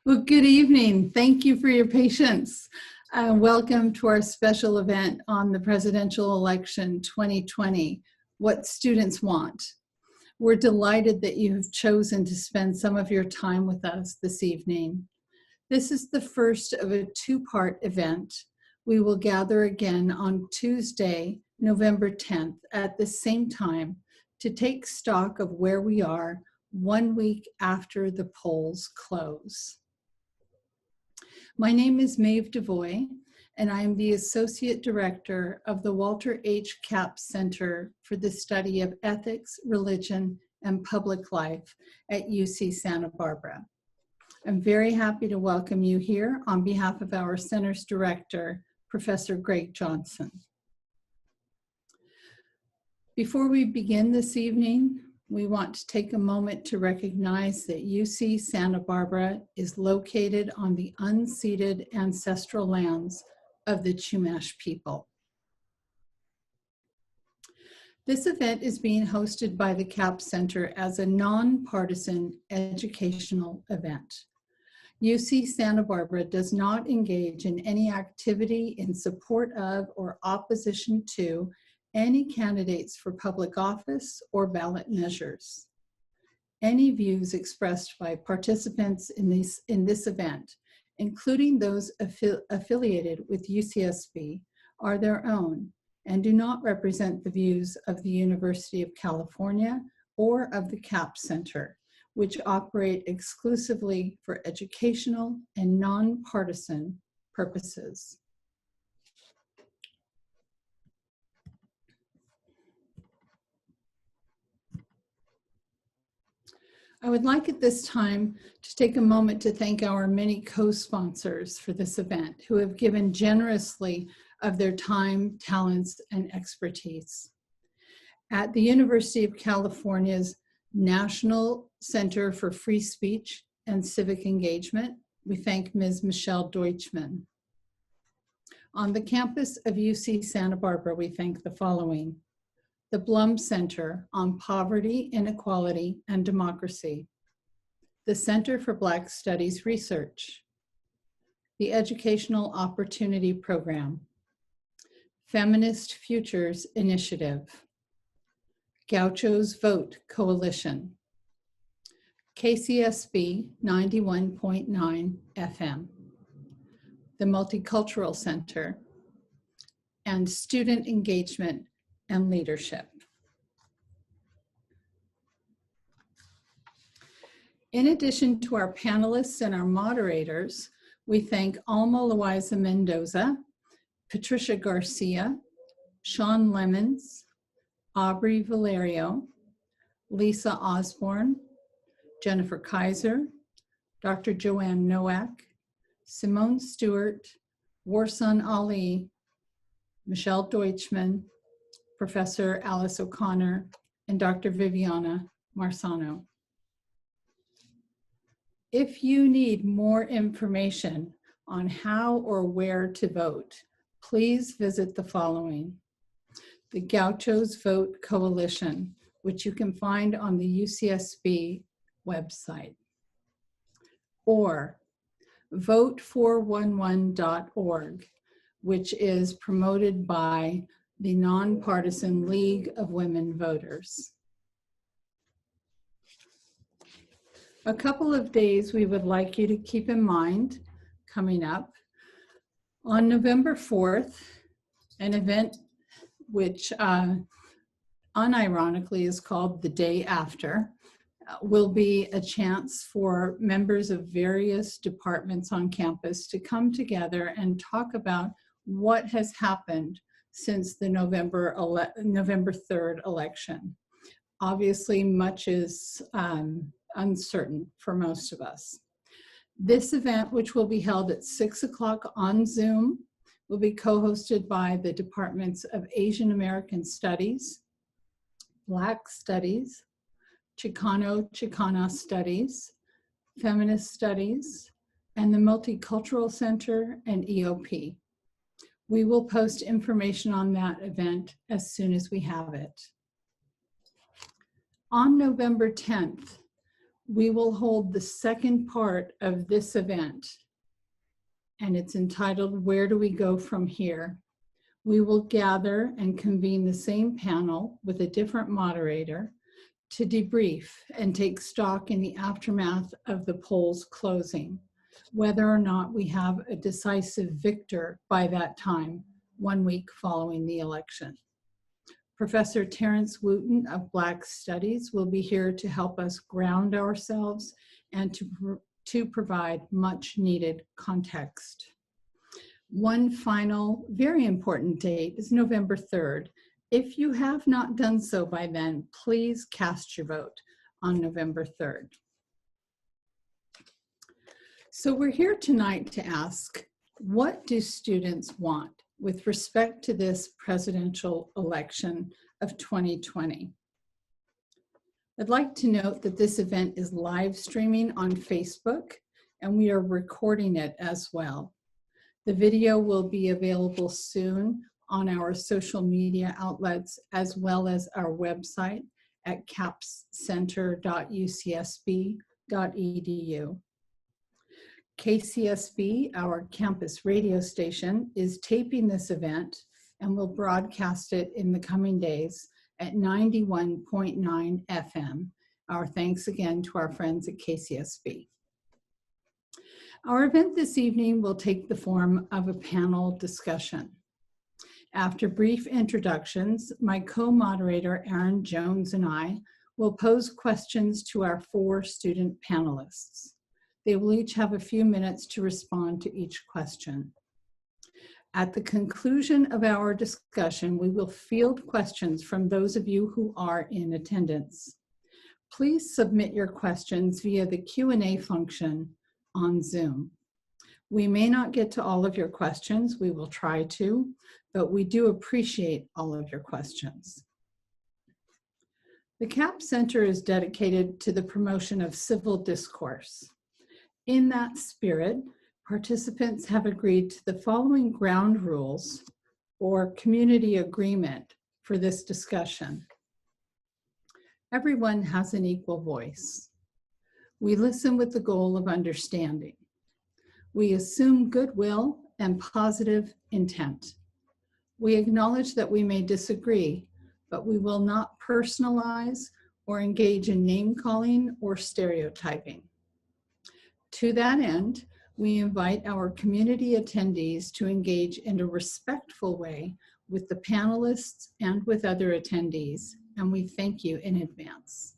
Well, good evening. Thank you for your patience. Welcome to our special event on the presidential election 2020, What Students Want. We're delighted that you have chosen to spend some of your time with us this evening. This is the first of a two-part event. We will gather again on Tuesday, November 10th at the same time to take stock of where we are 1 week after the polls close. My name is Maeve DeVoy, and I am the Associate Director of the Walter H. Capps Center for the Study of Ethics, Religion, and Public Life at UC Santa Barbara. I'm very happy to welcome you here on behalf of our center's director, Professor Greg Johnson. Before we begin this evening, we want to take a moment to recognize that UC Santa Barbara is located on the unceded ancestral lands of the Chumash people. This event is being hosted by the Capps Center as a nonpartisan educational event. UC Santa Barbara does not engage in any activity in support of or opposition to any candidates for public office or ballot measures. Any views expressed by participants in this event, including those affiliated with UCSB, are their own and do not represent the views of the University of California or of the Capps Center, which operate exclusively for educational and nonpartisan purposes. I would like at this time to take a moment to thank our many co-sponsors for this event who have given generously of their time, talents, and expertise. At the University of California's National Center for Free Speech and Civic Engagement, we thank Ms. Michelle Deutschman. On the campus of UC Santa Barbara, we thank the following: the Blum Center on Poverty, Inequality, and Democracy, the Center for Black Studies Research, the Educational Opportunity Program, Feminist Futures Initiative, Gauchos Vote Coalition, KCSB 91.9 FM, the Multicultural Center, and Student Engagement and Leadership. In addition to our panelists and our moderators, we thank Alma Loaiza Mendoza, Patricia Garcia, Sean Lemons, Aubrey Valerio, Lisa Osborne, Jennifer Kaiser, Dr. Joanne Nowak, Simone Stewart, Warsan Ali, Michelle Deutschman, Professor Alice O'Connor, and Dr. Viviana Marsano. If you need more information on how or where to vote, please visit the following: the Gauchos Vote Coalition, which you can find on the UCSB website, or vote411.org, which is promoted by the Nonpartisan League of Women Voters. A couple of days we would like you to keep in mind coming up. On November 4th, an event which unironically is called The Day After, will be a chance for members of various departments on campus to come together and talk about what has happened since the November 3rd election. Obviously, much is uncertain for most of us. This event, which will be held at 6 o'clock on Zoom, will be co-hosted by the Departments of Asian American Studies, Black Studies, Chicano-Chicana Studies, Feminist Studies, and the Multicultural Center and EOP. We will post information on that event as soon as we have it. On November 10th, we will hold the second part of this event, and it's entitled, Where Do We Go From Here? We will gather and convene the same panel with a different moderator to debrief and take stock in the aftermath of the polls closing, whether or not we have a decisive victor by that time, 1 week following the election. Professor Terrence Wooten of Black Studies will be here to help us ground ourselves and to provide much needed context. One final very important date is November 3rd. If you have not done so by then, please cast your vote on November 3rd. So we're here tonight to ask, what do students want with respect to this presidential election of 2020? I'd like to note that this event is live streaming on Facebook, and we are recording it as well. The video will be available soon on our social media outlets, as well as our website at capcenter.ucsb.edu. KCSB, our campus radio station, is taping this event and will broadcast it in the coming days at 91.9 FM. Our thanks again to our friends at KCSB. Our event this evening will take the form of a panel discussion. After brief introductions, my co-moderator, Aaron Jones, and I will pose questions to our 4 student panelists. They will each have a few minutes to respond to each question. At the conclusion of our discussion, we will field questions from those of you who are in attendance. Please submit your questions via the Q&A function on Zoom. We may not get to all of your questions, we will try to, but we do appreciate all of your questions. The CAP Center is dedicated to the promotion of civil discourse. In that spirit, participants have agreed to the following ground rules or community agreement for this discussion. Everyone has an equal voice. We listen with the goal of understanding. We assume goodwill and positive intent. We acknowledge that we may disagree, but we will not personalize or engage in name-calling or stereotyping. To that end, we invite our community attendees to engage in a respectful way with the panelists and with other attendees, and we thank you in advance.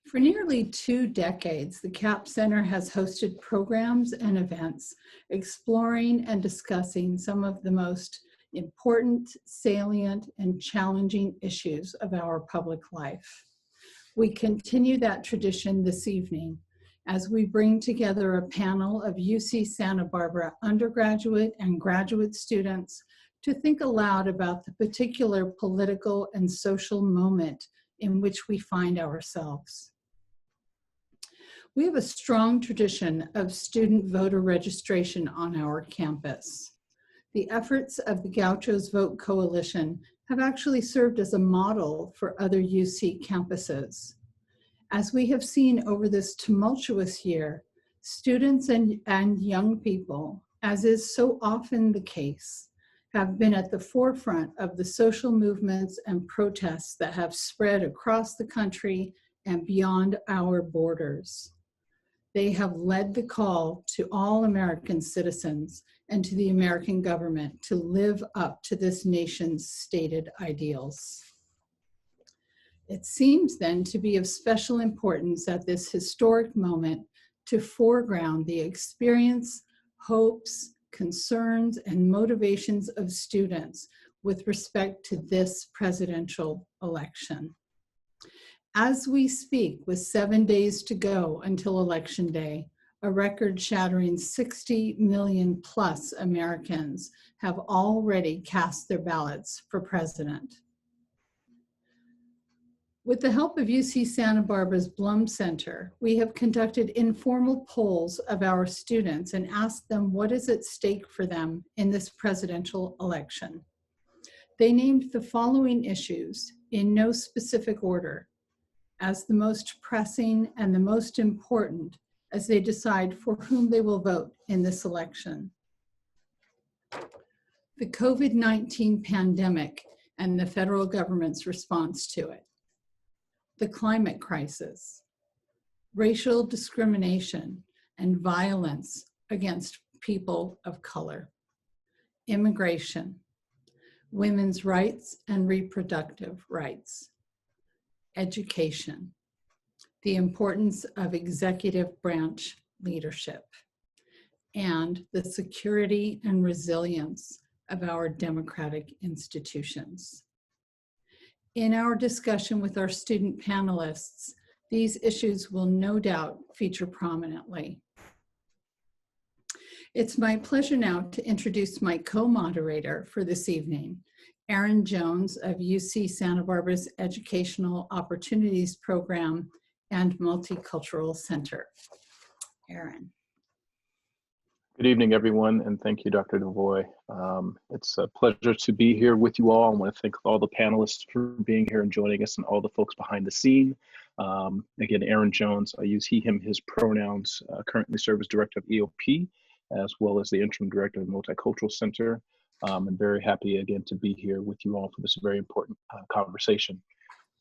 For nearly 2 decades, the CAP Center has hosted programs and events exploring and discussing some of the most important, salient, and challenging issues of our public life. We continue that tradition this evening as we bring together a panel of UC Santa Barbara undergraduate and graduate students to think aloud about the particular political and social moment in which we find ourselves. We have a strong tradition of student voter registration on our campus. The efforts of the Gauchos Vote Coalition have actually served as a model for other UC campuses. As we have seen over this tumultuous year, students and young people, as is so often the case, have been at the forefront of the social movements and protests that have spread across the country and beyond our borders. They have led the call to all American citizens and to the American government to live up to this nation's stated ideals. It seems then to be of special importance at this historic moment to foreground the experience, hopes, concerns, and motivations of students with respect to this presidential election. As we speak, with 7 days to go until Election Day, a record-shattering 60 million plus Americans have already cast their ballots for president. With the help of UC Santa Barbara's Blum Center, we have conducted informal polls of our students and asked them what is at stake for them in this presidential election. They named the following issues in no specific order as the most pressing and the most important as they decide for whom they will vote in this election. The COVID-19 pandemic and the federal government's response to it. The climate crisis, racial discrimination and violence against people of color, immigration, women's rights and reproductive rights, education, the importance of executive branch leadership, and the security and resilience of our democratic institutions. In our discussion with our student panelists, these issues will no doubt feature prominently. It's my pleasure now to introduce my co-moderator for this evening, Erin Jones of UC Santa Barbara's Educational Opportunities Program and Multicultural Center. Erin. Good evening, everyone, and thank you, Dr. DeVoy. It's a pleasure to be here with you all. I want to thank all the panelists for being here and joining us and all the folks behind the scene. Again, Erin Jones, I use he, him, his pronouns, currently serve as Director of EOP, as well as the Interim Director of the Multicultural Center. I'm very happy, again, to be here with you all for this very important conversation.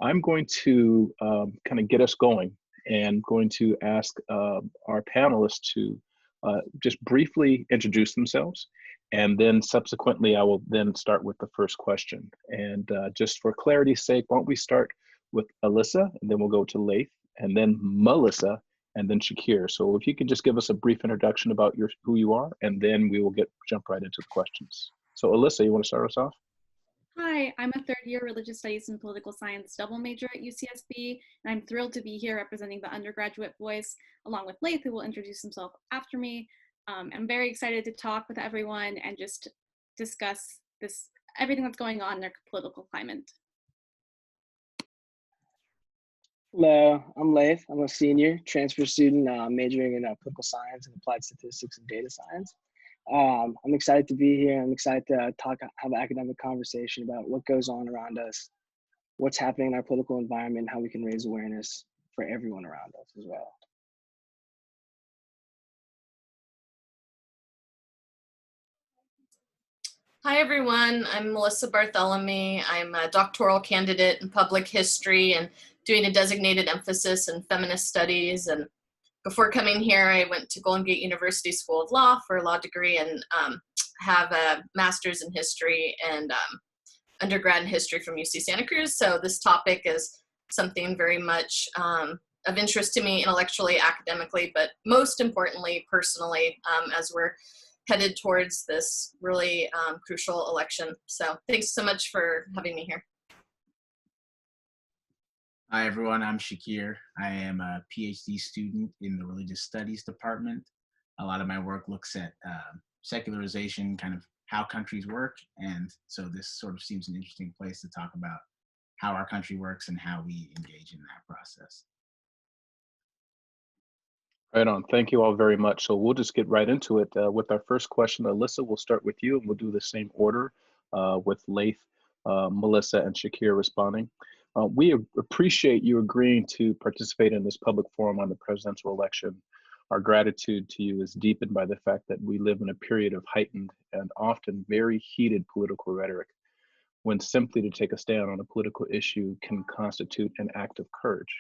I'm going to kind of get us going and going to ask our panelists to just briefly introduce themselves, and then subsequently I will then start with the first question. And just for clarity's sake, why don't we start with Alyssa, and then we'll go to Laith, and then Melissa, and then Shakir. So if you can just give us a brief introduction about who you are, and then we will jump right into the questions. So Alyssa, you want to start us off? Hi, I'm a third-year religious studies and political science double major at UCSB, and I'm thrilled to be here representing the undergraduate voice, along with Laith, who will introduce himself after me. I'm very excited to talk with everyone and just discuss everything that's going on in our political climate. Hello, I'm Laith. I'm a senior transfer student majoring in political science and applied statistics and data science. I'm excited to be here. I'm excited to have an academic conversation about what goes on around us, what's happening in our political environment, how we can raise awareness for everyone around us as well. Hi, everyone. I'm Melissa Bartholomew. I'm a doctoral candidate in public history and doing a designated emphasis in feminist studies. And before coming here, I went to Golden Gate University School of Law for a law degree and have a master's in history and undergrad in history from UC Santa Cruz. So this topic is something very much of interest to me intellectually, academically, but most importantly, personally, as we're headed towards this really crucial election. So thanks so much for having me here. Hi, everyone. I'm Shakir. I am a PhD student in the Religious Studies department. A lot of my work looks at secularization, kind of how countries work. And so this sort of seems an interesting place to talk about how our country works and how we engage in that process. Right on. Thank you all very much. So we'll just get right into it with our first question. Alyssa, we'll start with you and we'll do the same order with Laith, Melissa, and Shakir responding. We appreciate you agreeing to participate in this public forum on the presidential election. Our gratitude to you is deepened by the fact that we live in a period of heightened and often very heated political rhetoric, when simply to take a stand on a political issue can constitute an act of courage.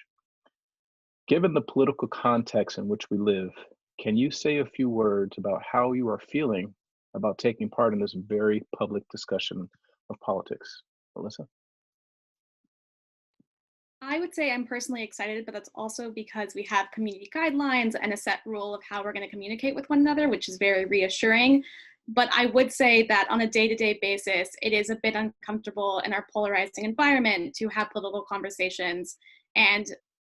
Given the political context in which we live, can you say a few words about how you are feeling about taking part in this very public discussion of politics? Melissa? I would say I'm personally excited, but that's also because we have community guidelines and a set rule of how we're going to communicate with one another, which is very reassuring. But I would say that on a day-to-day basis, it is a bit uncomfortable in our polarizing environment to have political conversations. And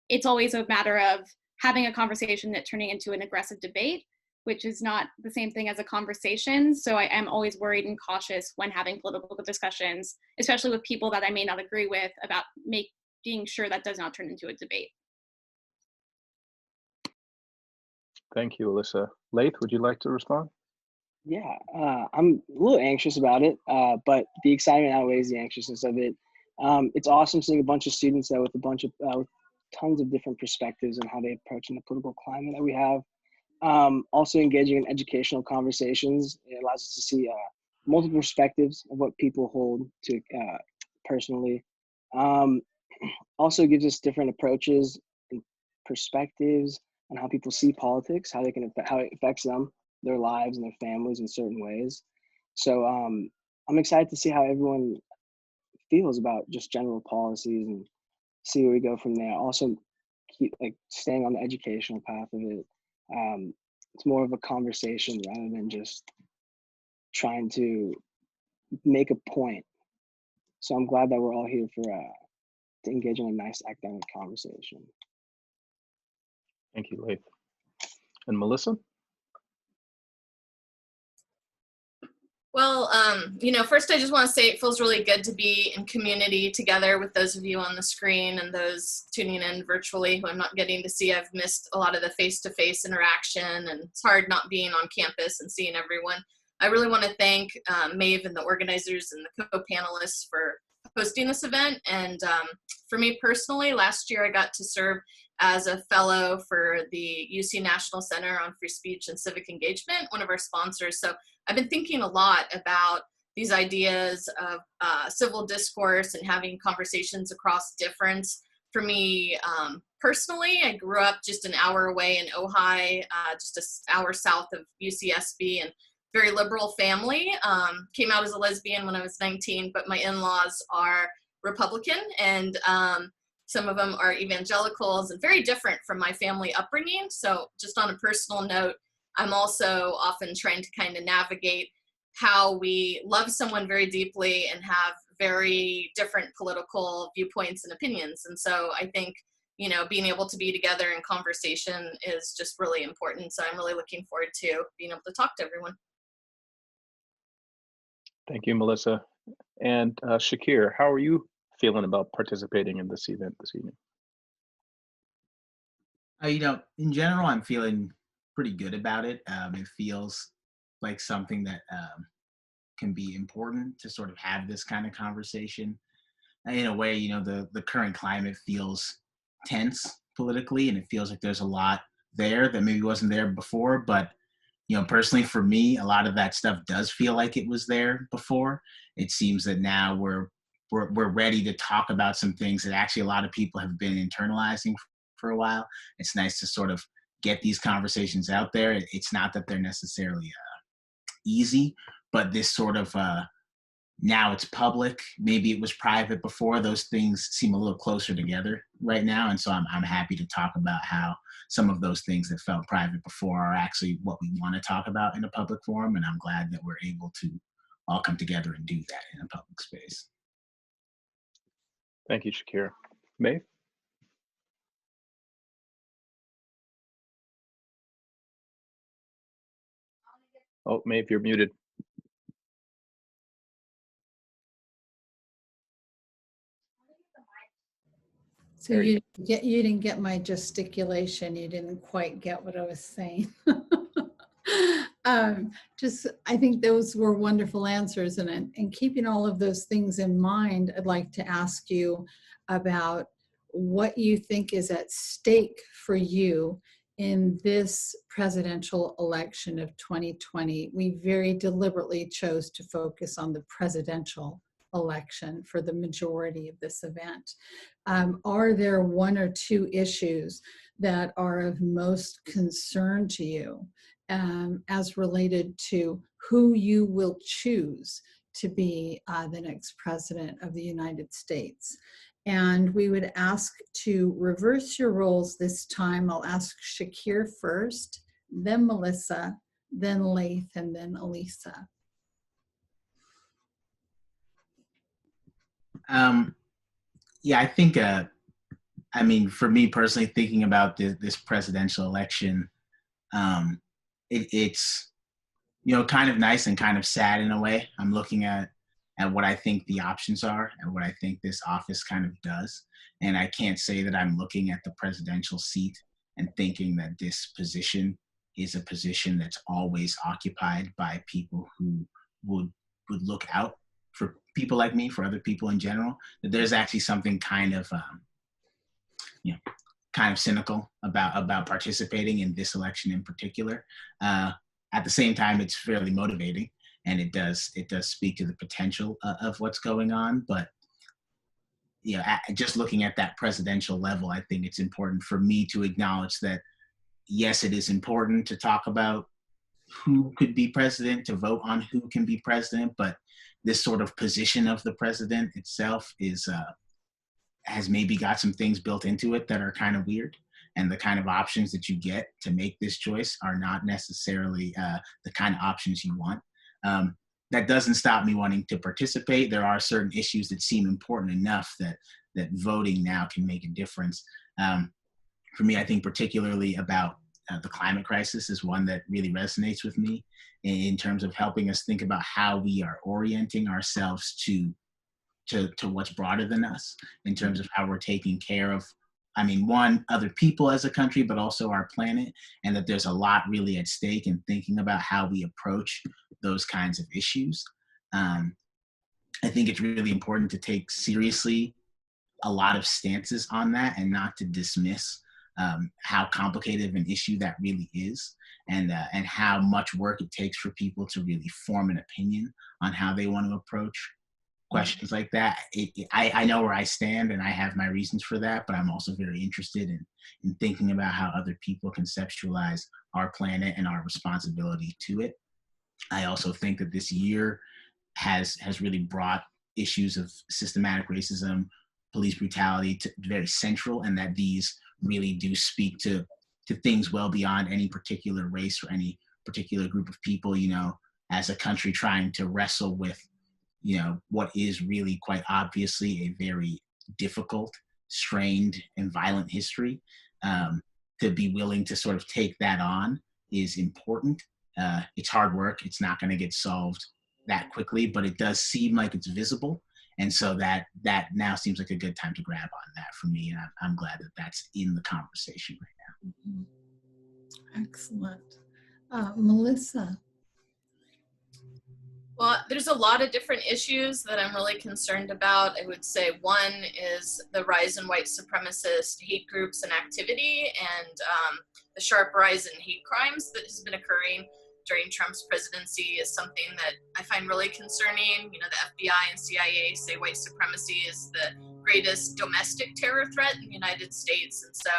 it's always a matter of having a conversation that turning into an aggressive debate, which is not the same thing as a conversation. So I am always worried and cautious when having political discussions, especially with people that I may not agree with about being sure that does not turn into a debate. Thank you, Alyssa. Laith, would you like to respond? Yeah, I'm a little anxious about it, but the excitement outweighs the anxiousness of it. It's awesome seeing a bunch of students that with a bunch of with tons of different perspectives on how they approach in the political climate that we have. Also engaging in educational conversations. It allows us to see multiple perspectives of what people hold to personally. Also gives us different approaches and perspectives on how people see politics, how it affects them, their lives and their families in certain ways. So I'm excited to see how everyone feels about just general policies and see where we go from there. Also keep staying on the educational path of it. It's more of a conversation rather than just trying to make a point. So I'm glad that we're all here for to engage in a nice academic conversation. Thank you, Laith. And Melissa? Well, first I just want to say it feels really good to be in community together with those of you on the screen and those tuning in virtually who I'm not getting to see. I've missed a lot of the face-to-face interaction, and it's hard not being on campus and seeing everyone. I really want to thank Maeve and the organizers and the co-panelists for hosting this event. And for me personally, last year I got to serve as a fellow for the UC National Center on Free Speech and Civic Engagement, one of our sponsors. So I've been thinking a lot about these ideas of civil discourse and having conversations across difference. For me personally, I grew up just an hour away in Ojai, just an hour south of UCSB, and very liberal family. Came out as a lesbian when I was 19, but my in-laws are Republican, and some of them are evangelicals, and very different from my family upbringing. So just on a personal note, I'm also often trying to kind of navigate how we love someone very deeply and have very different political viewpoints and opinions. And so I think, being able to be together in conversation is just really important. So I'm really looking forward to being able to talk to everyone. Thank you, Melissa. And Shakir, how are you feeling about participating in this event this evening? In general, I'm feeling pretty good about it. It feels like something that can be important to sort of have this kind of conversation. In a way, the current climate feels tense politically, and it feels like there's a lot there that maybe wasn't there before. But personally for me, a lot of that stuff does feel like it was there before. It seems that now we're ready to talk about some things that actually a lot of people have been internalizing for a while. It's nice to sort of get these conversations out there. It's not that they're necessarily easy, but this sort of now it's public. Maybe it was private before. Those things seem a little closer together right now, and so I'm happy to talk about how some of those things that felt private before are actually what we want to talk about in a public forum, and I'm glad that we're able to all come together and do that in a public space. Thank you, Shakir. Maeve? Oh, Maeve, you're muted. So you didn't get my gesticulation. You didn't quite get what I was saying. I think those were wonderful answers, and keeping all of those things in mind, I'd like to ask you about what you think is at stake for you in this presidential election of 2020. We very deliberately chose to focus on the presidential election for the majority of this event. Are there one or two issues that are of most concern to you as related to who you will choose to be the next president of the United States? And we would ask to reverse your roles this time. I'll ask Shakir first, then Melissa, then Laith, and then Elisa. Yeah, I think, for me personally, thinking about this presidential election, it's, kind of nice and kind of sad in a way. I'm looking at at what I think the options are and what I think this office kind of does. And I can't say that I'm looking at the presidential seat and thinking that this position is a position that's always occupied by people who would look out for people like me, for other people in general. That there's actually something kind of kind of cynical about participating in this election in particular. At the same time, it's fairly motivating, and it does speak to the potential of what's going on. But just looking at that presidential level, I think it's important for me to acknowledge that yes, it is important to talk about who could be president, to vote on who can be president, but this sort of position of the president itself has maybe got some things built into it that are kind of weird. And the kind of options that you get to make this choice are not necessarily the kind of options you want. That doesn't stop me wanting to participate. There are certain issues that seem important enough that voting now can make a difference. For me, I think particularly about the climate crisis is one that really resonates with me in terms of helping us think about how we are orienting ourselves to what's broader than us in terms of how we're taking care of, one, other people as a country, but also our planet, and that there's a lot really at stake in thinking about how we approach those kinds of issues. I think it's really important to take seriously a lot of stances on that and not to dismiss how complicated of an issue that really is, and how much work it takes for people to really form an opinion on how they want to approach questions like that. I know where I stand, and I have my reasons for that, but I'm also very interested in thinking about how other people conceptualize our planet and our responsibility to it. I also think that this year has really brought issues of systematic racism, police brutality to very central, and that these really do speak to things well beyond any particular race or any particular group of people, as a country trying to wrestle with, what is really quite obviously a very difficult, strained, and violent history. To be willing to sort of take that on is important. It's hard work. It's not going to get solved that quickly, but it does seem like it's visible. And so that now seems like a good time to grab on that for me. And I'm glad that that's in the conversation right now. Excellent. Melissa. Well, there's a lot of different issues that I'm really concerned about. I would say one is the rise in white supremacist hate groups and activity, and the sharp rise in hate crimes that has been occurring during Trump's presidency is something that I find really concerning. The FBI and CIA say white supremacy is the greatest domestic terror threat in the United States. And so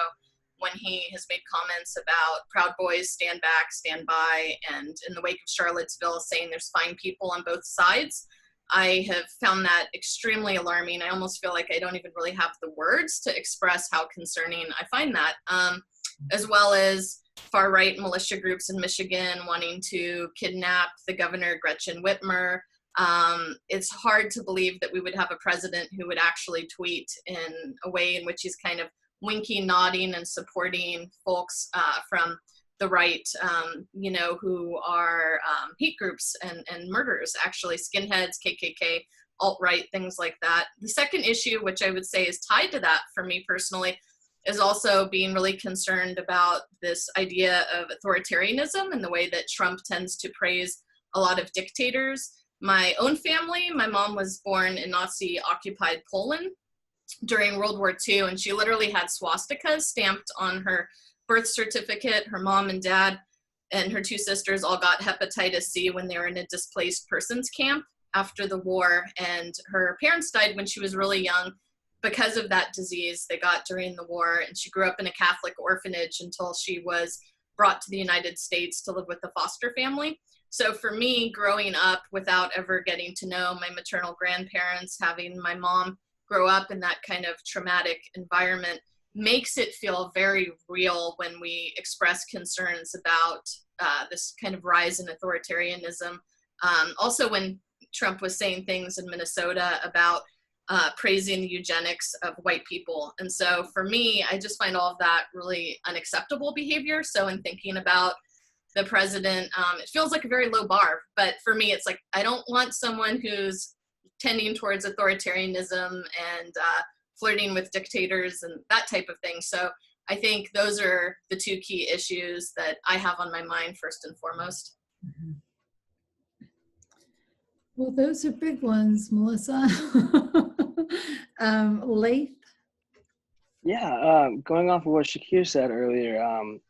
when he has made comments about Proud Boys, stand back, stand by, and in the wake of Charlottesville saying there's fine people on both sides, I have found that extremely alarming. I almost feel like I don't even really have the words to express how concerning I find that, as well as far-right militia groups in Michigan wanting to kidnap the governor, Gretchen Whitmer. It's hard to believe that we would have a president who would actually tweet in a way in which he's kind of winking, nodding, and supporting folks from the right, who are hate groups and murderers, actually, skinheads, KKK, alt-right, things like that. The second issue, which I would say is tied to that for me personally, is also being really concerned about this idea of authoritarianism and the way that Trump tends to praise a lot of dictators. My own family, my mom was born in Nazi-occupied Poland during World War II, and she literally had swastikas stamped on her birth certificate. Her mom and dad and her two sisters all got hepatitis C when they were in a displaced persons camp after the war, and her parents died when she was really young because of that disease they got during the war. And she grew up in a Catholic orphanage until she was brought to the United States to live with a foster family. So for me, growing up without ever getting to know my maternal grandparents, having my mom grow up in that kind of traumatic environment, makes it feel very real when we express concerns about this kind of rise in authoritarianism. Also, when Trump was saying things in Minnesota about praising the eugenics of white people. And so for me, I just find all of that really unacceptable behavior. So in thinking about the president, it feels like a very low bar, but for me, it's like, I don't want someone who's tending towards authoritarianism and flirting with dictators and that type of thing. So I think those are the two key issues that I have on my mind first and foremost. Mhm. Well, those are big ones, Melissa. Laith? Yeah, going off of what Shakir said earlier,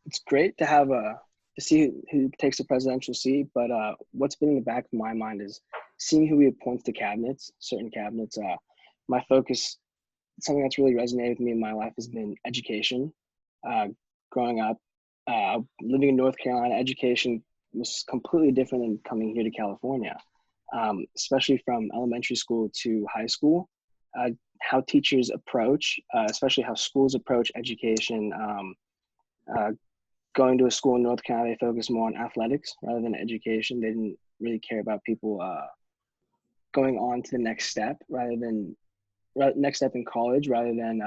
it's great to have to see who takes the presidential seat, but what's been in the back of my mind is seeing who he appoints to cabinets, certain cabinets. My focus, something that's really resonated with me in my life has been education. Growing up, living in North Carolina, education was completely different than coming here to California, especially from elementary school to high school. How teachers approach, especially how schools approach education. Going to a school in North Carolina, they focus more on athletics rather than education. They didn't really care about people going on to the next step next step in college, rather than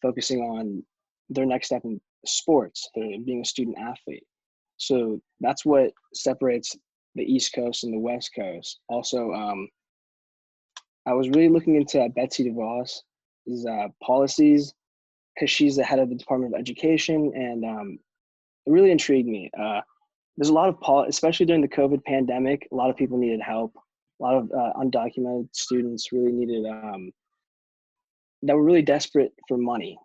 focusing on their next step in sports, being a student athlete. So that's what separates the East Coast and the West Coast. Also, I was really looking into Betsy DeVos's policies, because she's the head of the Department of Education, and it really intrigued me. There's a lot of especially during the COVID pandemic, a lot of people needed help. A lot of undocumented students really needed, that were really desperate for money.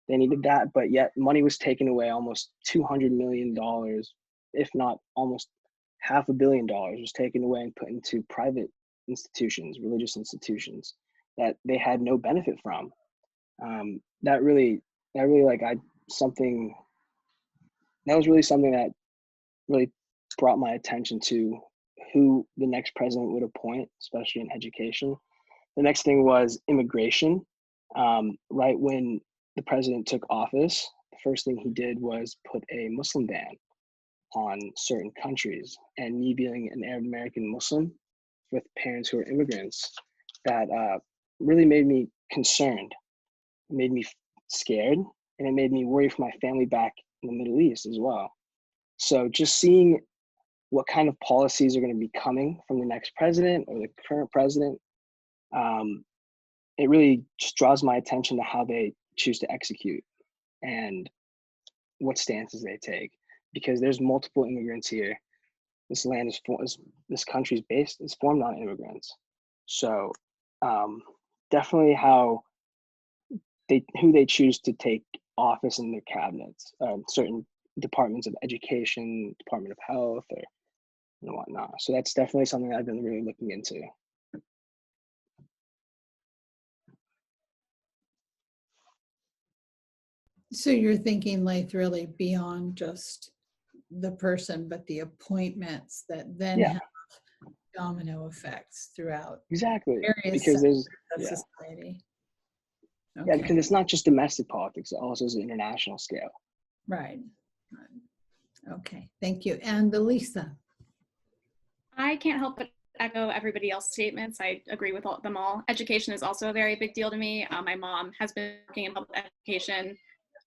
They needed that, but yet money was taken away. Almost $200 million, if not almost $500 million, was taken away and put into private institutions, religious institutions that they had no benefit from. That was really something that really brought my attention to who the next president would appoint, especially in education. The next thing was immigration. Right when the president took office, the first thing he did was put a Muslim ban on certain countries. And me being an Arab American Muslim with parents who are immigrants, that really made me concerned. It made me scared, and it made me worry for my family back in the Middle East as well. So just seeing what kind of policies are going to be coming from the next president or the current president, it really just draws my attention to how they choose to execute and what stances they take, because there's multiple immigrants here. This land this country is formed on immigrants. So definitely who they choose to take office in their cabinets, certain departments of education, Department of Health, and whatnot. So that's definitely something I've been really looking into. So you're thinking, like, really beyond just the person, but the appointments that then Yeah, have domino effects throughout exactly. various Because sectors of yeah, society. yeah, Okay, because it's not just domestic politics; it also is an international scale. right. Okay, thank you. And Elisa? I can't help but echo everybody else's statements. I agree with them all. Education is also a very big deal to me. My mom has been working in public education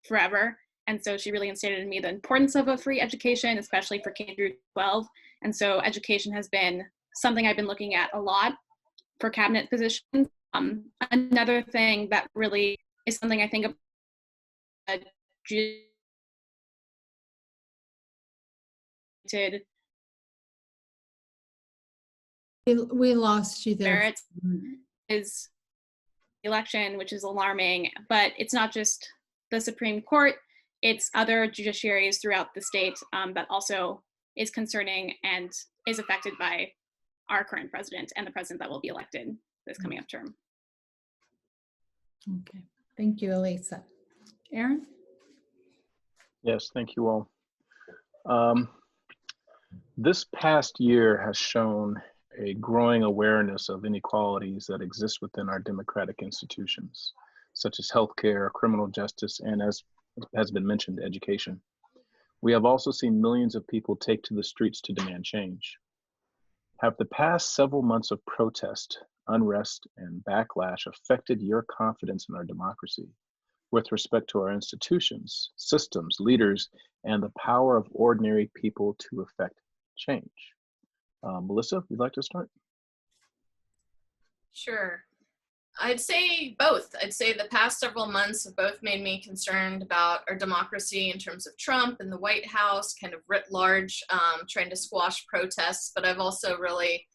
forever, and so she really instilled in me the importance of a free education, especially for K through 12. And so education has been something I've been looking at a lot for cabinet positions. Another thing that really is something I think about We lost you there. merits is election, which is alarming, but it's not just the Supreme Court, it's other judiciaries throughout the state that also is concerning and is affected by our current president and the president that will be elected this coming up term. Okay, thank you, Elisa. Aaron? Yes, thank you all. This past year has shown a growing awareness of inequalities that exist within our democratic institutions, such as healthcare, criminal justice, and, as has been mentioned, education. We have also seen millions of people take to the streets to demand change. Have the past several months of protest, unrest, and backlash affected your confidence in our democracy with respect to our institutions, systems, leaders, and the power of ordinary people to affect change? Melissa, would you like to start? Sure. I'd say both. I'd say the past several months have both made me concerned about our democracy in terms of Trump and the White House, kind of writ large, trying to squash protests. But I've also really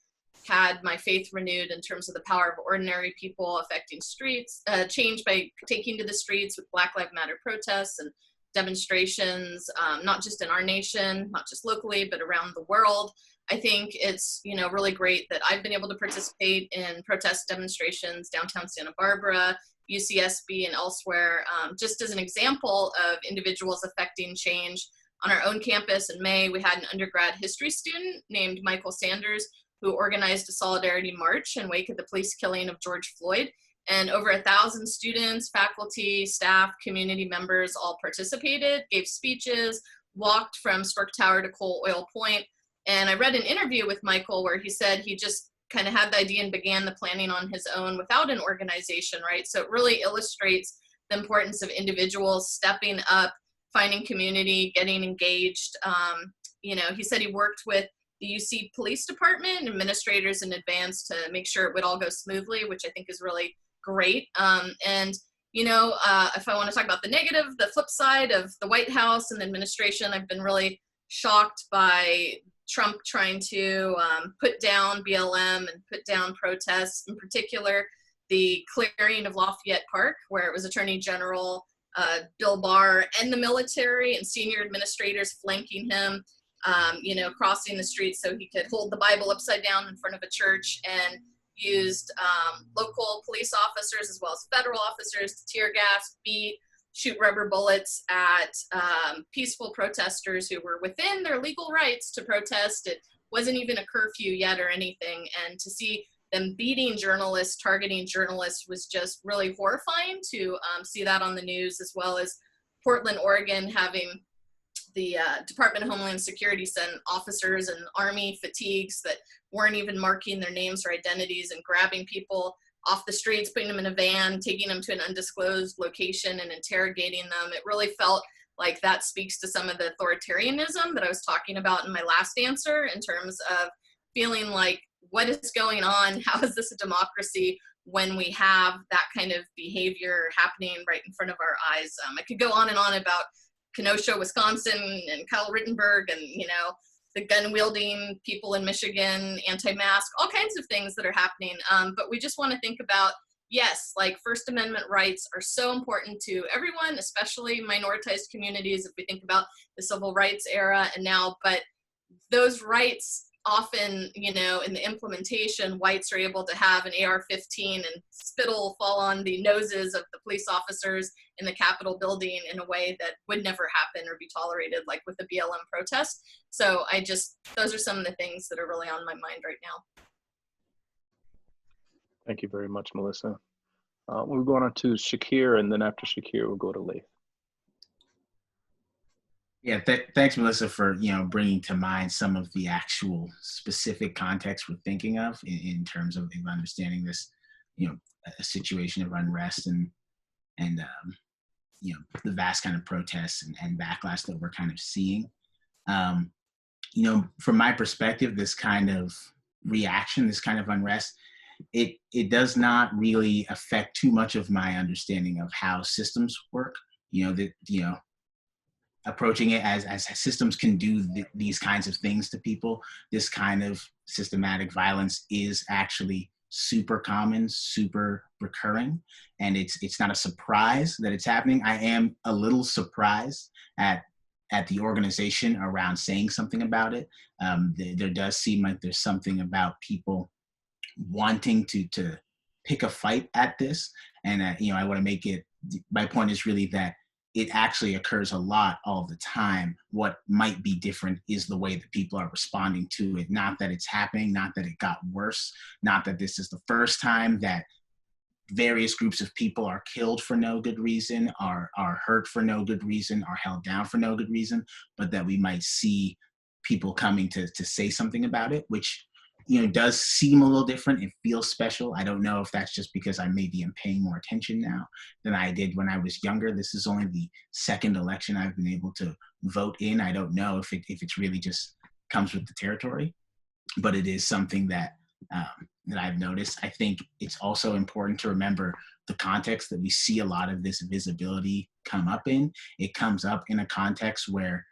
had my faith renewed in terms of the power of ordinary people affecting streets, change by taking to the streets with Black Lives Matter protests and demonstrations, not just in our nation, not just locally, but around the world. I think it's, you know, really great that I've been able to participate in protest demonstrations downtown Santa Barbara, UCSB, and elsewhere, just as an example of individuals affecting change. On our own campus in May, we had an undergrad history student named Michael Sanders who organized a solidarity march in wake of the police killing of George Floyd. And over 1,000 students, faculty, staff, community members all participated, gave speeches, walked from Stork Tower to Coal Oil Point. And I read an interview with Michael where he said he just kind of had the idea and began the planning on his own without an organization, right? So it really illustrates the importance of individuals stepping up, finding community, getting engaged. You know, he said he worked with the UC Police Department administrators in advance to make sure it would all go smoothly, which I think is really great. And you know, if I want to talk about the negative, the flip side of the White House and the administration, I've been really shocked by Trump trying to put down BLM and put down protests, in particular the clearing of Lafayette Park, where it was Attorney General Bill Barr and the military and senior administrators flanking him, you know, crossing the street so he could hold the Bible upside down in front of a church, and used local police officers as well as federal officers to tear gas, beat, shoot rubber bullets at peaceful protesters who were within their legal rights to protest. It wasn't even a curfew yet or anything. And to see them beating journalists, targeting journalists, was just really horrifying to see that on the news, as well as Portland, Oregon, having the Department of Homeland Security sent officers in Army fatigues that weren't even marking their names or identities and grabbing people off the streets, putting them in a van, taking them to an undisclosed location and interrogating them. It really felt like that speaks to some of the authoritarianism that I was talking about in my last answer, in terms of feeling like, what is going on? How is this a democracy when we have that kind of behavior happening right in front of our eyes? I could go on and on about Kenosha, Wisconsin, and Kyle Rittenberg, and, you know, the gun-wielding people in Michigan, anti-mask, all kinds of things that are happening. But we just want to think about, yes, like First Amendment rights are so important to everyone, especially minoritized communities, if we think about the civil rights era and now, but those rights often, you know, in the implementation, whites are able to have an AR-15 and spittle fall on the noses of the police officers in the Capitol building in a way that would never happen or be tolerated, like with the BLM protest. So those are some of the things that are really on my mind right now. Thank you very much, Melissa. We'll go on to Shakir, and then after Shakir, we'll go to Laith. Yeah, thanks, Melissa, for, you know, bringing to mind some of the actual specific context we're thinking of in terms of understanding this, you know, a situation of unrest and you know, the vast kind of protests and backlash that we're kind of seeing. You know, from my perspective, this kind of reaction, this kind of unrest, it does not really affect too much of my understanding of how systems work. You know, that, you know, approaching it as systems can do these kinds of things to people. This kind of systematic violence is actually super common, super recurring, and it's not a surprise that it's happening. I am a little surprised at the organization around saying something about it. There does seem like there's something about people wanting to pick a fight at this, and you know, I want to make it. My point is really that it actually occurs a lot all the time. What might be different is the way that people are responding to it. Not that it's happening, not that it got worse, not that this is the first time that various groups of people are killed for no good reason, are hurt for no good reason, are held down for no good reason, but that we might see people coming to say something about it, which, you know, does seem a little different. It feels special. I don't know if that's just because I maybe am paying more attention now than I did when I was younger. This is only the second election I've been able to vote in. I don't know if it's really just comes with the territory, but it is something that that I've noticed. I think it's also important to remember the context that we see a lot of this visibility come up in. It comes up in a context where,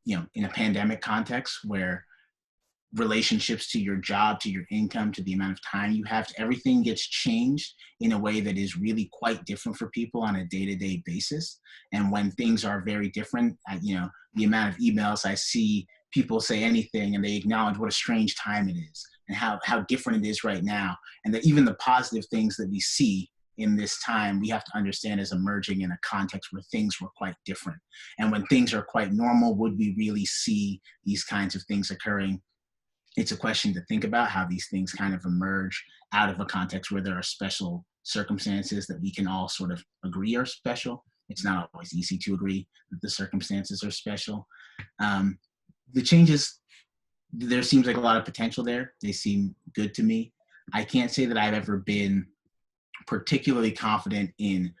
in a pandemic context where relationships to your job, to your income, to the amount of time you have, everything gets changed in a way that is really quite different for people on a day-to-day basis. And when things are very different, the amount of emails I see, people say anything and they acknowledge what a strange time it is and how different it is right now. And that even the positive things that we see in this time, we have to understand as emerging in a context where things were quite different. And when things are quite normal, would we really see these kinds of things occurring? It's a question to think about, how these things kind of emerge out of a context where there are special circumstances that we can all sort of agree are special. It's not always easy to agree that the circumstances are special. The changes, there seems like a lot of potential there. They seem good to me. I can't say that I've ever been particularly confident in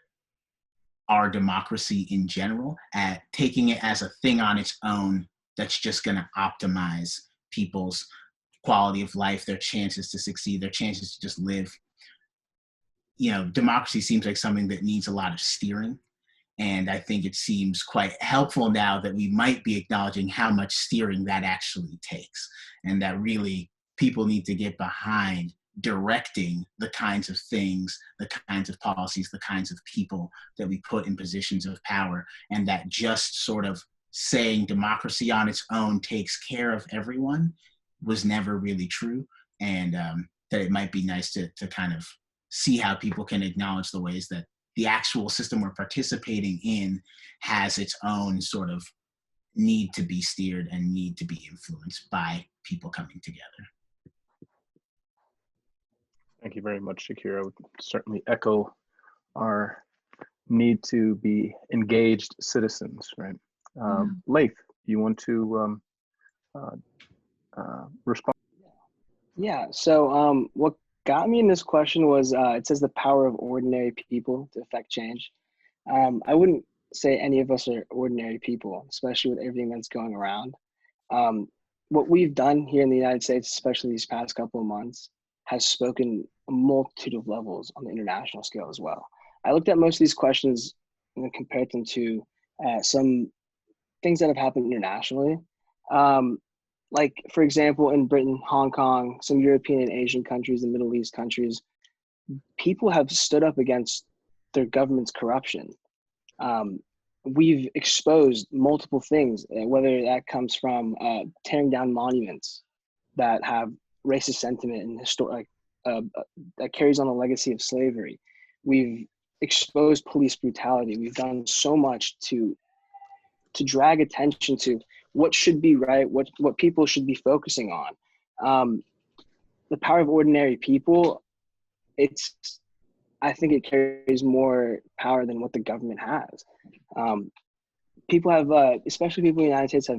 our democracy in general, at taking it as a thing on its own that's just going to optimize people's quality of life, their chances to succeed, their chances to just live. Democracy seems like something that needs a lot of steering. And I think it seems quite helpful now that we might be acknowledging how much steering that actually takes, and that really people need to get behind directing the kinds of things, the kinds of policies, the kinds of people that we put in positions of power, and that just sort of saying democracy on its own takes care of everyone was never really true. And that it might be nice to kind of see how people can acknowledge the ways that the actual system we're participating in has its own sort of need to be steered and need to be influenced by people coming together. Thank you very much, Shakira. I would certainly echo our need to be engaged citizens, right? Laith, you want to respond? Yeah, so what got me in this question was it says the power of ordinary people to affect change. I wouldn't say any of us are ordinary people, especially with everything that's going around. What we've done here in the United States, especially these past couple of months, has spoken a multitude of levels on the international scale as well. I looked at most of these questions and compared them to some things that have happened internationally. Like, for example, in Britain, Hong Kong, some European and Asian countries and Middle East countries, people have stood up against their government's corruption. We've exposed multiple things, whether that comes from tearing down monuments that have racist sentiment and that carries on the legacy of slavery. We've exposed police brutality. We've done so much to drag attention to what should be right, what people should be focusing on. The power of ordinary people, I think it carries more power than what the government has. People have, especially people in the United States,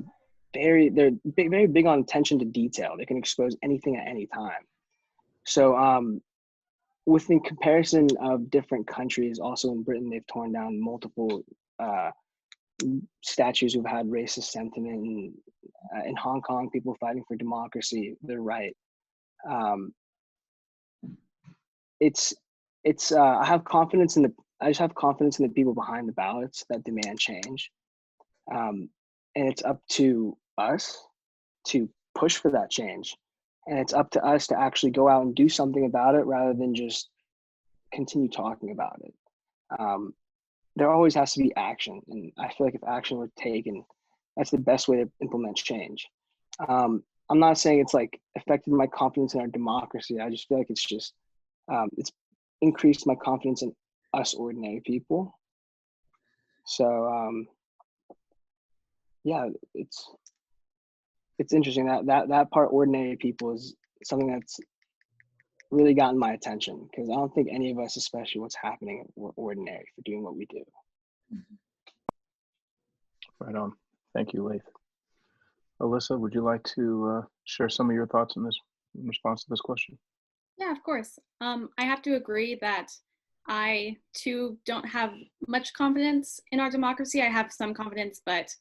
they're very big on attention to detail. They can expose anything at any time. So within comparison of different countries, also in Britain, they've torn down multiple statues who've had racist sentiment. And, in Hong Kong, people fighting for democracy, they're right. I have confidence I just have confidence in the people behind the ballots that demand change. And it's up to us to push for that change. And it's up to us to actually go out and do something about it rather than just continue talking about it. There always has to be action. And I feel like if action were taken, that's the best way to implement change. I'm not saying it's like affected my confidence in our democracy. I just feel like it's increased my confidence in us ordinary people. So yeah, it's interesting that part, ordinary people, is something that's really gotten my attention, because I don't think any of us, especially what's happening, we're ordinary for doing what we do. Right on. Thank you, Laith. Alyssa, would you like to share some of your thoughts on this in response to this question? Yeah, of course. I have to agree that I too don't have much confidence in our democracy. I have some confidence, but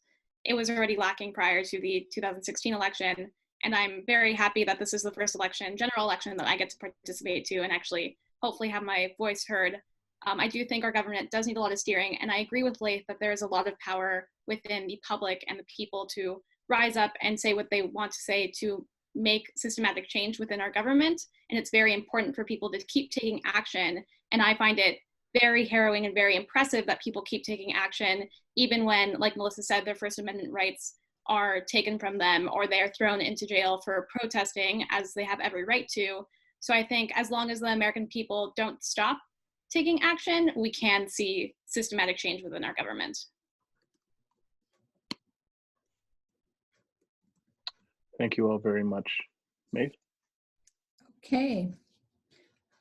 it was already lacking prior to the 2016 election. And I'm very happy that this is the first election, general election, that I get to participate to and actually hopefully have my voice heard. I do think our government does need a lot of steering, and I agree with Leith that there is a lot of power within the public and the people to rise up and say what they want to say to make systematic change within our government. And it's very important for people to keep taking action. And I find it very harrowing and very impressive that people keep taking action, even when, like Melissa said, their First Amendment rights are taken from them or they're thrown into jail for protesting, as they have every right to. So I think as long as the American people don't stop taking action, we can see systematic change within our government. Thank you all very much. Maeve? Okay,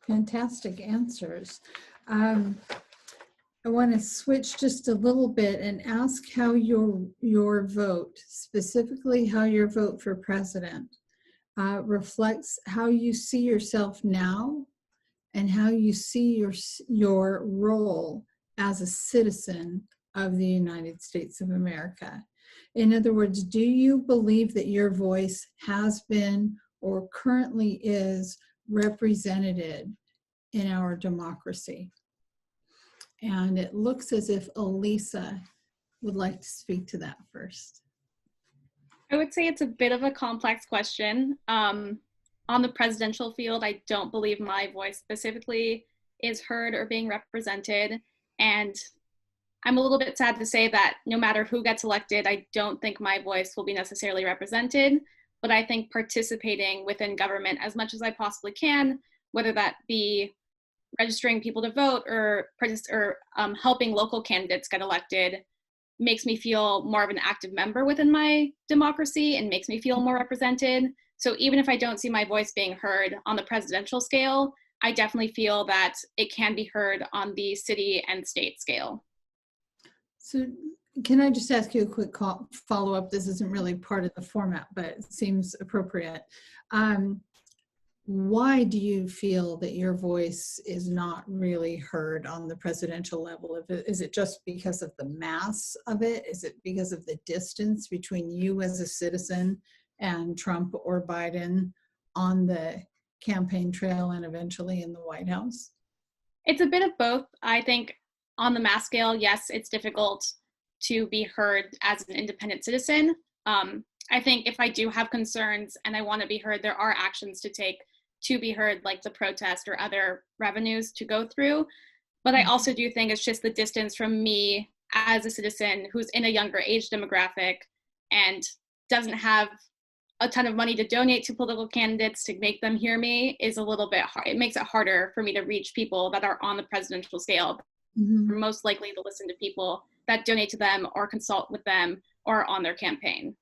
fantastic answers. I want to switch just a little bit and ask how your vote, specifically how your vote for president, reflects how you see yourself now and how you see your role as a citizen of the United States of America. In other words, do you believe that your voice has been or currently is represented in our democracy? And it looks as if Elisa would like to speak to that first. I would say it's a bit of a complex question. On the presidential field, I don't believe my voice specifically is heard or being represented. And I'm a little bit sad to say that no matter who gets elected, I don't think my voice will be necessarily represented. But I think participating within government as much as I possibly can, whether that be registering people to vote or helping local candidates get elected, makes me feel more of an active member within my democracy and makes me feel more represented. So even if I don't see my voice being heard on the presidential scale, I definitely feel that it can be heard on the city and state scale. So can I just ask you a quick follow-up? This isn't really part of the format, but it seems appropriate. Why do you feel that your voice is not really heard on the presidential level? Is it just because of the mass of it? Is it because of the distance between you as a citizen and Trump or Biden on the campaign trail and eventually in the White House? It's a bit of both. I think on the mass scale, yes, it's difficult to be heard as an independent citizen. I think if I do have concerns and I want to be heard, there are actions to take to be heard, like the protest or other revenues to go through. But I also do think it's just the distance from me as a citizen who's in a younger age demographic and doesn't have a ton of money to donate to political candidates to make them hear me is a little bit hard. It makes it harder for me to reach people that are on the presidential scale. Are most likely to listen to people that donate to them or consult with them or on their campaign.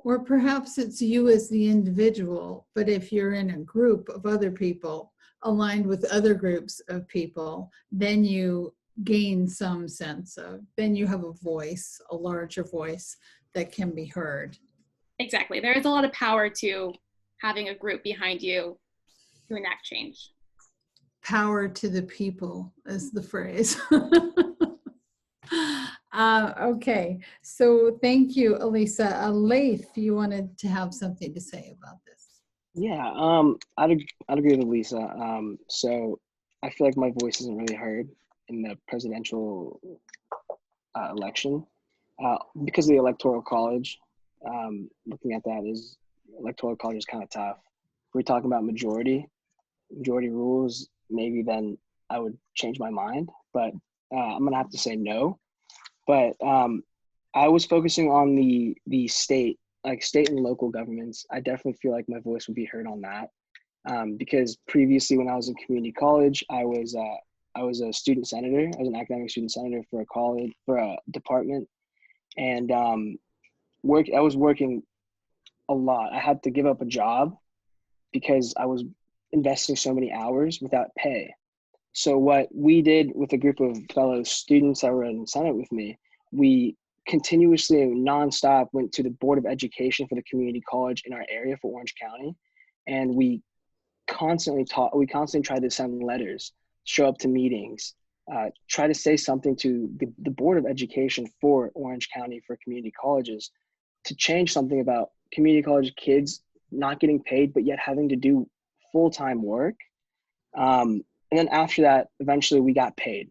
Or perhaps it's you as the individual, but if you're in a group of other people aligned with other groups of people, then you gain some sense of, then you have a voice, a larger voice that can be heard. Exactly. There is a lot of power to having a group behind you to enact change. Power to the people is the phrase. Okay, so thank you, Elisa. Leith, you wanted to have something to say about this. Yeah, I'd agree with Elisa. So I feel like my voice isn't really heard in the presidential election because of the electoral college. Looking at that, is electoral college is kind of tough. If we're talking about majority rules, maybe then I would change my mind, but I'm gonna have to say no. But I was focusing on the state and local governments. I definitely feel like my voice would be heard on that because previously when I was in community college, I was a student senator. I was an academic student senator for a department, and I was working a lot. I had to give up a job because I was investing so many hours without pay. So what we did with a group of fellow students that were in Senate with me, we continuously nonstop went to the Board of Education for the community college in our area for Orange County. And we constantly tried to send letters, show up to meetings, try to say something to the Board of Education for Orange County for community colleges to change something about community college kids not getting paid, but yet having to do full-time work. And then after that, eventually we got paid.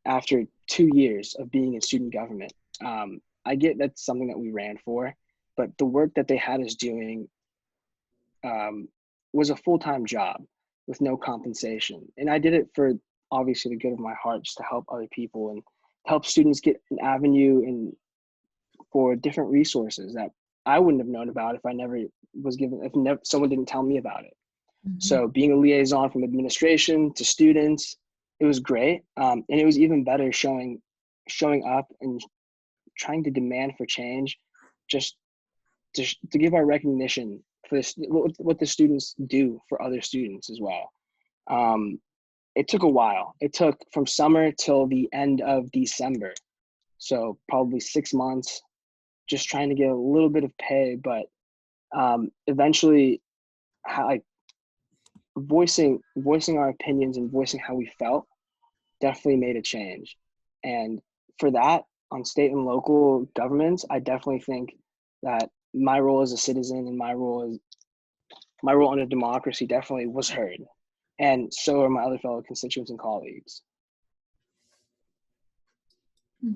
After 2 years of being in student government. I get that's something that we ran for, but the work that they had us doing was a full-time job with no compensation. And I did it for obviously the good of my heart, just to help other people and help students get an avenue and for different resources that I wouldn't have known about if I never was given, if someone didn't tell me about it. Mm-hmm. So being a liaison from administration to students, it was great. And it was even better showing up and trying to demand for change, just to give our recognition for this, what the students do for other students as well. It took a while. It took from summer till the end of December. So probably 6 months, just trying to get a little bit of pay, but eventually voicing our opinions and voicing how we felt definitely made a change. And for that, on state and local governments, I definitely think that my role as a citizen and my role under democracy definitely was heard. And so are my other fellow constituents and colleagues.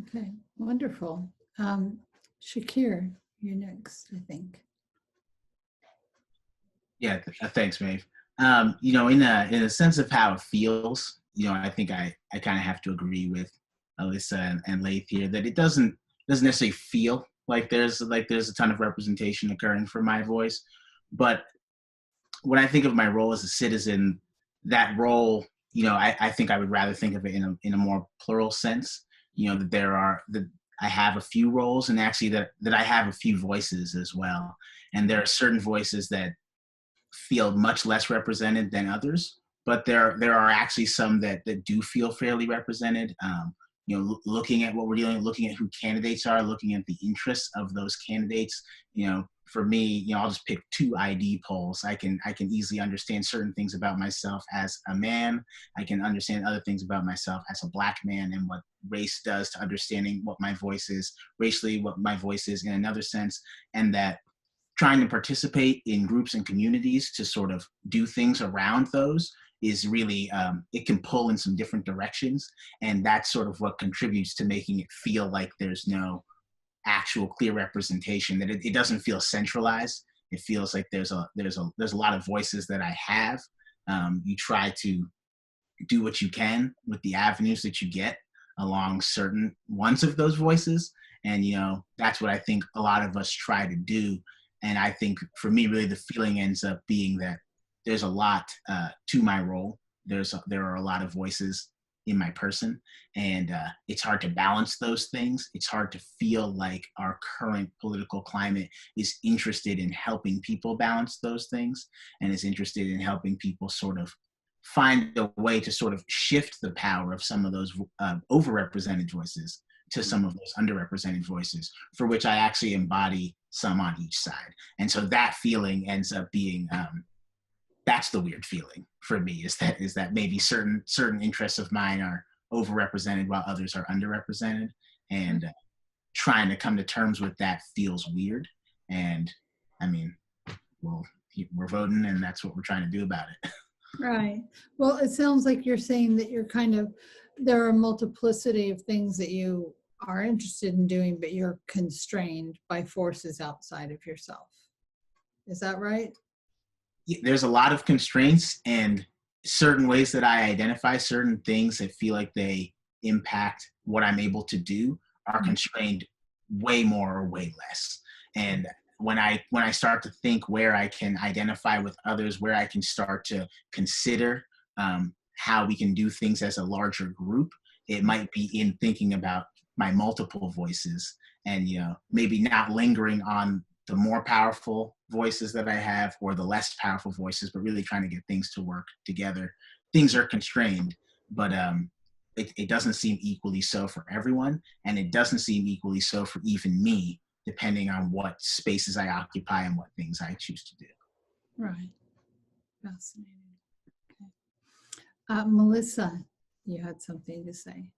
Okay, wonderful. Shakir, you're next, I think. Yeah, thanks, Maeve. In a sense of how it feels, I think I kind of have to agree with Alyssa and Laith here that it doesn't necessarily feel like there's a ton of representation occurring for my voice, but when I think of my role as a citizen, that role, I think I would rather think of it in a more plural sense. That I have a few roles, and actually that I have a few voices as well, and there are certain voices that feel much less represented than others, but there are actually some that do feel fairly represented. Looking at what we're doing, looking at who candidates are, looking at the interests of those candidates. For me, I'll just pick 2 ID polls. I can easily understand certain things about myself as a man. I can understand other things about myself as a Black man, and what race does to understanding what my voice is racially, what my voice is in another sense, and that trying to participate in groups and communities to sort of do things around those is really, it can pull in some different directions. And that's sort of what contributes to making it feel like there's no actual clear representation, that it doesn't feel centralized. It feels like there's a lot of voices that I have. You try to do what you can with the avenues that you get along certain ones of those voices. And, that's what I think a lot of us try to do. And I think for me, really the feeling ends up being that there's a lot to my role. There are a lot of voices in my person, and it's hard to balance those things. It's hard to feel like our current political climate is interested in helping people balance those things, and is interested in helping people sort of find a way to sort of shift the power of some of those overrepresented voices to some of those underrepresented voices, for which I actually embody some on each side. And so that feeling ends up being, that's the weird feeling for me, is that maybe certain interests of mine are overrepresented while others are underrepresented. And trying to come to terms with that feels weird. And I mean, well, we're voting, and that's what we're trying to do about it. Right. Well, it sounds like you're saying that there are a multiplicity of things that you are interested in doing, but you're constrained by forces outside of yourself. Is that right? There's a lot of constraints, and certain ways that I identify certain things that feel like they impact what I'm able to do are constrained way more or way less. And when I start to think where I can identify with others, where I can start to consider how we can do things as a larger group, it might be in thinking about my multiple voices, and maybe not lingering on the more powerful voices that I have or the less powerful voices, but really trying to get things to work together. Things are constrained, but it doesn't seem equally so for everyone, and it doesn't seem equally so for even me, depending on what spaces I occupy and what things I choose to do. Right. Fascinating. Okay. Melissa, you had something to say.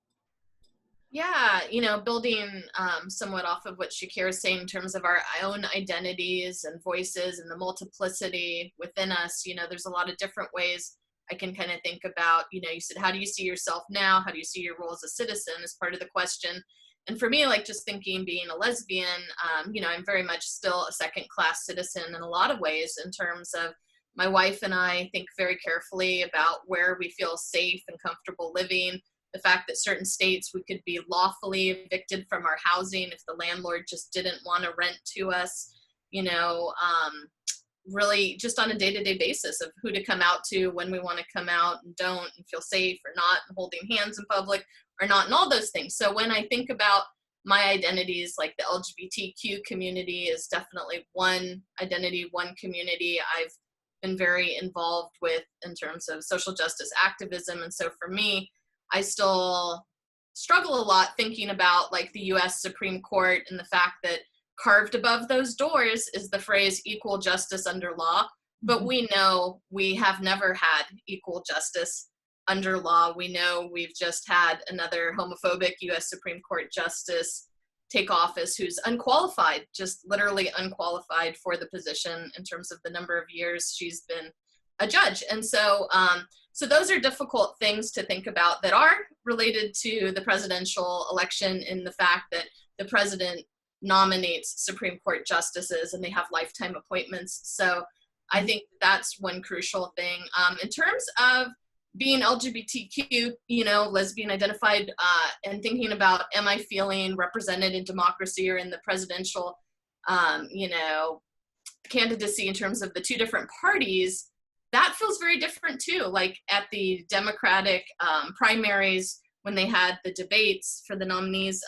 Yeah, building somewhat off of what Shakira is saying in terms of our own identities and voices and the multiplicity within us, there's a lot of different ways I can kind of think about, you said, how do you see yourself now? How do you see your role as a citizen as part of the question? And for me, like just thinking being a lesbian, I'm very much still a second class citizen in a lot of ways in terms of my wife and I think very carefully about where we feel safe and comfortable living. The fact that certain states we could be lawfully evicted from our housing if the landlord just didn't want to rent to us, really just on a day-to-day basis of who to come out to, when we want to come out and don't, and feel safe or not, and holding hands in public or not, and all those things. So when I think about my identities, like the LGBTQ community is definitely one identity, one community I've been very involved with in terms of social justice activism. And so for me, I still struggle a lot thinking about like the US Supreme Court and the fact that carved above those doors is the phrase equal justice under law. But we know we have never had equal justice under law. We know we've just had another homophobic US Supreme Court justice take office who's unqualified, just literally unqualified for the position in terms of the number of years she's been a judge. And so, so those are difficult things to think about that are related to the presidential election, in the fact that the president nominates Supreme Court justices and they have lifetime appointments. So I think that's one crucial thing. In terms of being LGBTQ, lesbian identified, and thinking about, am I feeling represented in democracy or in the presidential, candidacy in terms of the two different parties, that feels very different too. Like at the Democratic primaries, when they had the debates for the nominees,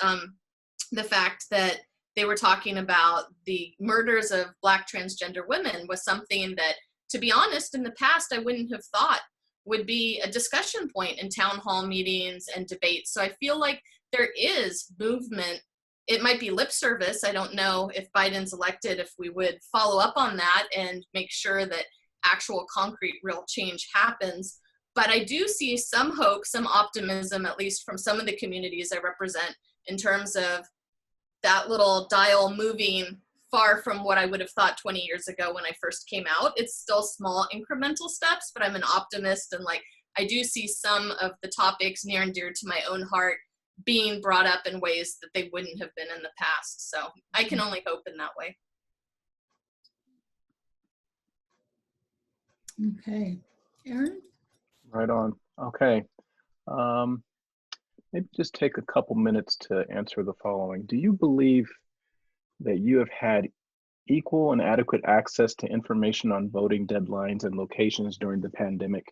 the fact that they were talking about the murders of Black transgender women was something that, to be honest, in the past, I wouldn't have thought would be a discussion point in town hall meetings and debates. So I feel like there is movement. It might be lip service. I don't know if Biden's elected, if we would follow up on that and make sure that actual concrete real change happens. But I do see some hope, some optimism, at least from some of the communities I represent, in terms of that little dial moving far from what I would have thought 20 years ago when I first came out. It's still small incremental steps, but I'm an optimist, and like I do see some of the topics near and dear to my own heart being brought up in ways that they wouldn't have been in the past. So I can only hope in that way. Okay. Aaron? Right on. Okay. Maybe just take a couple minutes to answer the following. Do you believe that you have had equal and adequate access to information on voting deadlines and locations during the pandemic,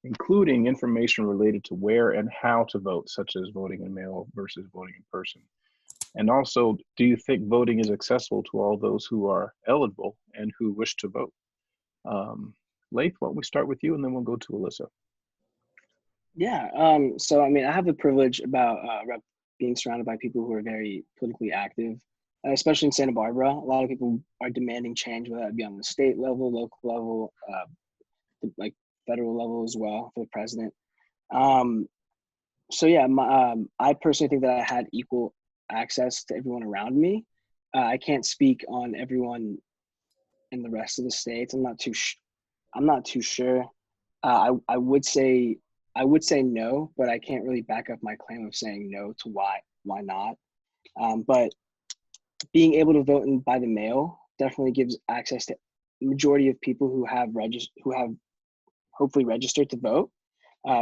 including information related to where and how to vote, such as voting in mail versus voting in person? And also, do you think voting is accessible to all those who are eligible and who wish to vote? Leif, why don't we start with you, and then we'll go to Alyssa. Yeah. So, I mean, I have the privilege about being surrounded by people who are very politically active, especially in Santa Barbara. A lot of people are demanding change, whether that be on the state level, local level, like federal level as well for the president. So yeah, I personally think that I had equal access to everyone around me. I can't speak on everyone in the rest of the states. I'm not too sure. I would say no, but I can't really back up my claim of saying no to why not. But being able to vote by the mail definitely gives access to the majority of people who have hopefully registered to vote.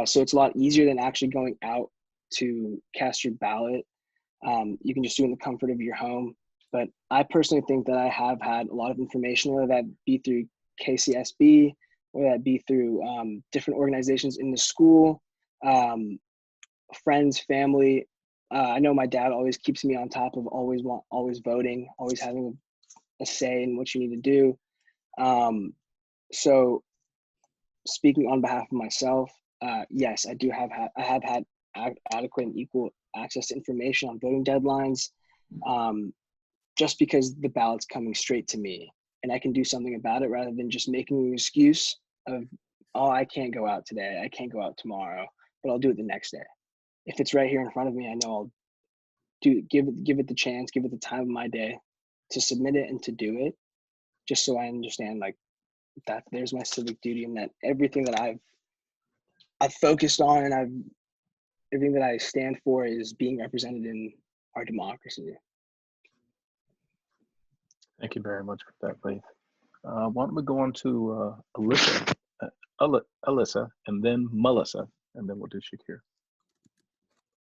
So it's a lot easier than actually going out to cast your ballot. You can just do it in the comfort of your home. But I personally think that I have had a lot of information, whether that be through KCSB, whether that be through different organizations in the school, friends, family. I know my dad always keeps me on top of always voting, always having a say in what you need to do. So speaking on behalf of myself, yes, I have had adequate and equal access to information on voting deadlines, just because the ballot's coming straight to me and I can do something about it rather than just making an excuse of, oh, I can't go out today, I can't go out tomorrow, but I'll do it the next day. If it's right here in front of me, I know give it the chance, give it the time of my day to submit it and to do it, just so I understand like that there's my civic duty, and that everything that I've focused on and everything that I stand for is being represented in our democracy. Thank you very much for that, Laith. Why don't we go on to Alyssa, Alyssa, and then Melissa, and then we'll do Shakir.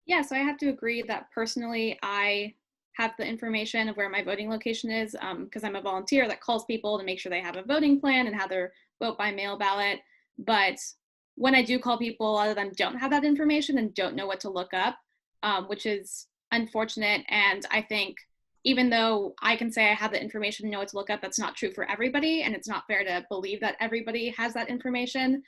Yeah, so I have to agree that personally, I have the information of where my voting location is because I'm a volunteer that calls people to make sure they have a voting plan and how their vote by mail ballot. But when I do call people, a lot of them don't have that information and don't know what to look up, which is unfortunate. And I think even though I can say I have the information and know what to look up, that's not true for everybody. And it's not fair to believe that everybody has that information.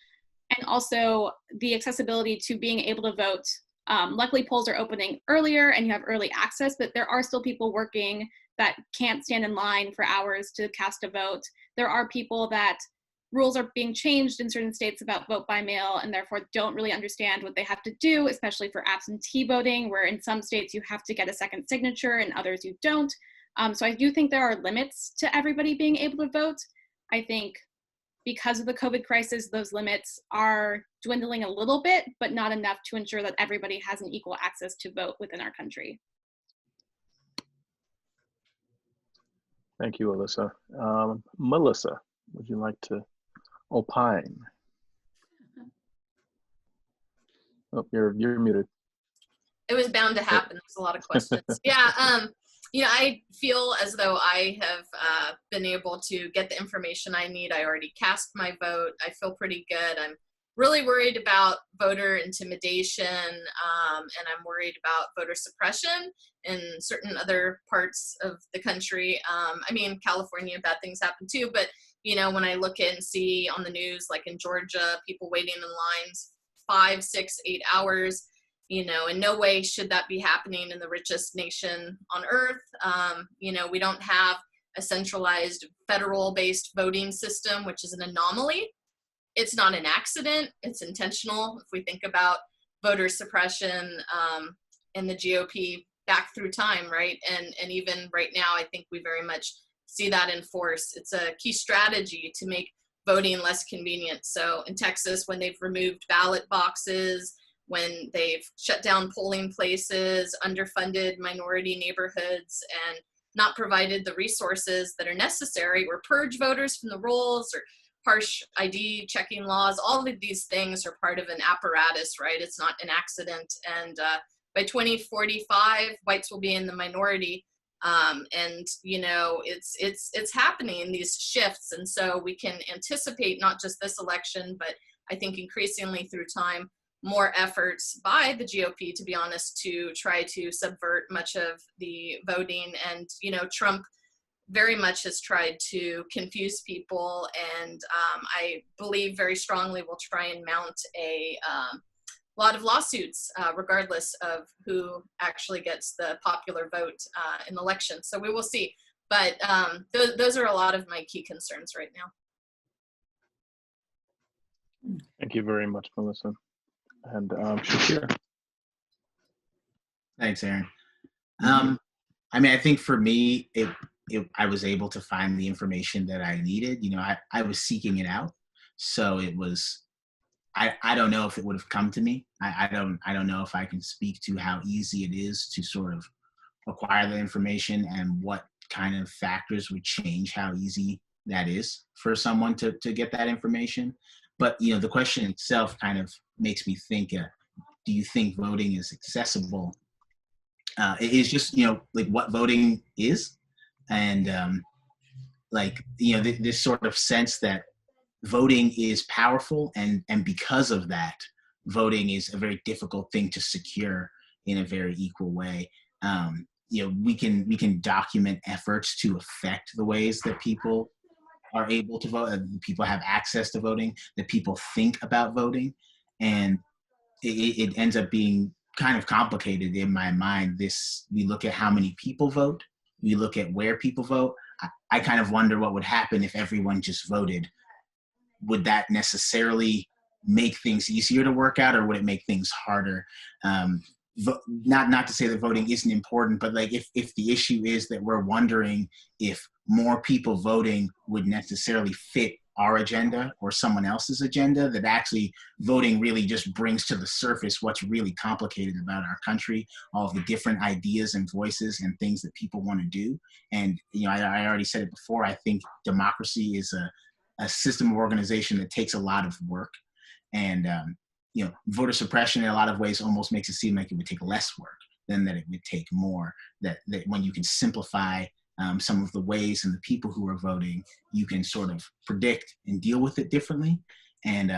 And also the accessibility to being able to vote. Luckily, polls are opening earlier and you have early access, but there are still people working that can't stand in line for hours to cast a vote. There are people that rules are being changed in certain states about vote by mail and therefore don't really understand what they have to do, especially for absentee voting, where in some states you have to get a second signature and others you don't. So I do think there are limits to everybody being able to vote. I think because of the COVID crisis, those limits are dwindling a little bit, but not enough to ensure that everybody has an equal access to vote within our country. Thank you, Alyssa. Melissa, would you like to opine? Oh, you're muted. It was bound to happen. There's a lot of questions. Yeah, you know, I feel as though I have been able to get the information I need. I already cast my vote. I feel pretty good. I'm really worried about voter intimidation, and I'm worried about voter suppression in certain other parts of the country. I mean, California, bad things happen too, but you know, when I look and see on the news, like in Georgia, people waiting in lines 5, 6, 8 hours, you know, in no way should that be happening in the richest nation on earth. You know, we don't have a centralized federal-based voting system, which is an anomaly. It's not an accident, it's intentional. If we think about voter suppression and the GOP back through time, right? And even right now, I think we very much see that in force. It's a key strategy to make voting less convenient. So in Texas, when they've removed ballot boxes, when they've shut down polling places, underfunded minority neighborhoods, and not provided the resources that are necessary, or purge voters from the rolls, or harsh ID checking laws, all of these things are part of an apparatus, right? It's not an accident. And by 2045, whites will be in the minority. And you know, it's happening, these shifts. And so we can anticipate not just this election, but I think increasingly through time, more efforts by the GOP, to be honest, to try to subvert much of the voting. And, you know, Trump very much has tried to confuse people. And I believe very strongly will try and mount a lot of lawsuits, regardless of who actually gets the popular vote in the election. So we will see. But those are a lot of my key concerns right now. Thank you very much, Melissa. And Shakir. Thanks, Aaron. I mean, I think for me, I was able to find the information that I needed. You know, I was seeking it out. So it was, I don't know if it would have come to me. I don't know if I can speak to how easy it is to sort of acquire the information and what kind of factors would change how easy that is for someone to get that information. But, you know, the question itself kind of makes me think, do you think voting is accessible? It is just, you know, like what voting is. And like, you know, this sort of sense that voting is powerful. And because of that, voting is a very difficult thing to secure in a very equal way. You know, we can document efforts to affect the ways that people are able to vote, that people have access to voting, that people think about voting. And it ends up being kind of complicated in my mind. We look at how many people vote, we look at where people vote. I kind of wonder what would happen if everyone just voted. Would that necessarily make things easier to work out, or would it make things harder? not to say that voting isn't important, but like if the issue is that we're wondering if more people voting would necessarily fit our agenda or someone else's agenda, that actually voting really just brings to the surface what's really complicated about our country, all of the different ideas and voices and things that people want to do. And, you know, I already said it before, I think democracy is a system of organization that takes a lot of work. And, you know, voter suppression in a lot of ways almost makes it seem like it would take less work than that it would take more, that when you can simplify some of the ways and the people who are voting, you can sort of predict and deal with it differently. And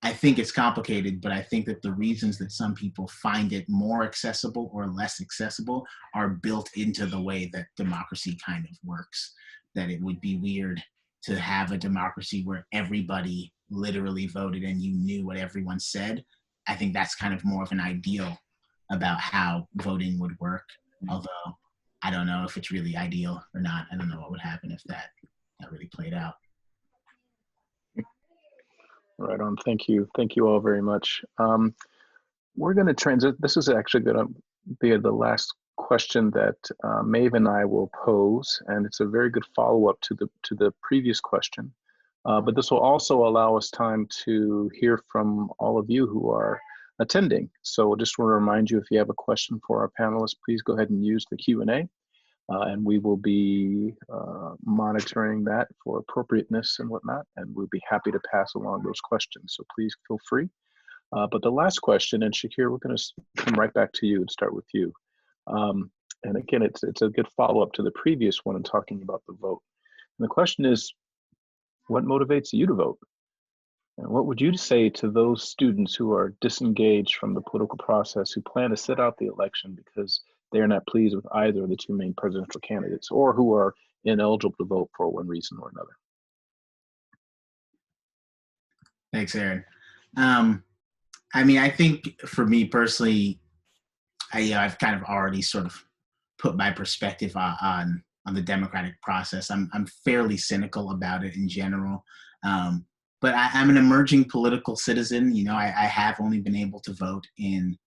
I think it's complicated, but I think that the reasons that some people find it more accessible or less accessible are built into the way that democracy kind of works. That it would be weird to have a democracy where everybody literally voted and you knew what everyone said. I think that's kind of more of an ideal about how voting would work, although I don't know if it's really ideal or not. I don't know what would happen if that really played out. Right on. Thank you. Thank you all very much. We're going to transit. This is actually going to be the last question that Maeve and I will pose, and it's a very good follow-up to the previous question. But this will also allow us time to hear from all of you who are attending. So I just want to remind you, if you have a question for our panelists, please go ahead and use the Q&A. And we will be monitoring that for appropriateness and whatnot, and we'll be happy to pass along those questions. So please feel free. But the last question, and Shakir, we're going to come right back to you and start with you. And again, it's a good follow-up to the previous one in talking about the vote. And the question is, what motivates you to vote? And what would you say to those students who are disengaged from the political process, who plan to sit out the election because they are not pleased with either of the two main presidential candidates, or who are ineligible to vote for one reason or another? Thanks, Aaron. I mean, I think for me personally, I've kind of already sort of put my perspective on the democratic process. I'm fairly cynical about it in general. But I'm an emerging political citizen. You know, I have only been able to vote in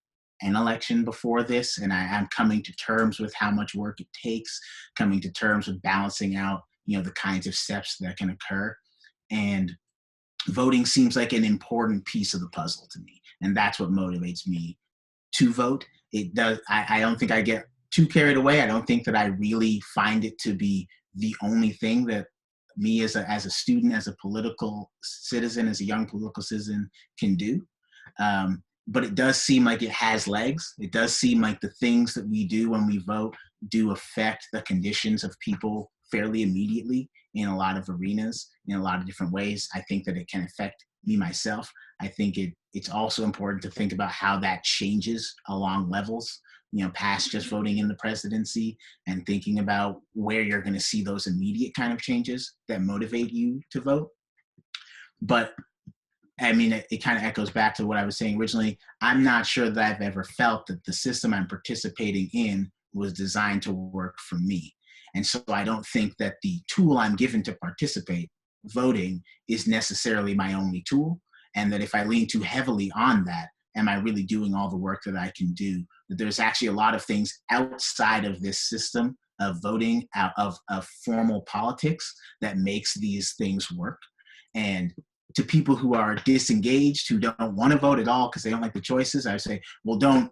an election before this, and I'm coming to terms with how much work it takes, coming to terms with balancing out, you know, the kinds of steps that can occur. And voting seems like an important piece of the puzzle to me. And that's what motivates me to vote. It does. I don't think I get too carried away. I don't think that I really find it to be the only thing that me as a student, as a political citizen, as a young political citizen can do. But it does seem like it has legs. It does seem like the things that we do when we vote do affect the conditions of people fairly immediately in a lot of arenas, in a lot of different ways. I think that it can affect me myself. I think it's also important to think about how that changes along levels, you know, past just voting in the presidency, and thinking about where you're going to see those immediate kind of changes that motivate you to vote. But I mean, it kind of echoes back to what I was saying originally. I'm not sure that I've ever felt that the system I'm participating in was designed to work for me. And so I don't think that the tool I'm given to participate, voting, is necessarily my only tool. And that if I lean too heavily on that, am I really doing all the work that I can do? That there's actually a lot of things outside of this system of voting, out of formal politics, that makes these things work. And to people who are disengaged, who don't want to vote at all because they don't like the choices, I say, well, don't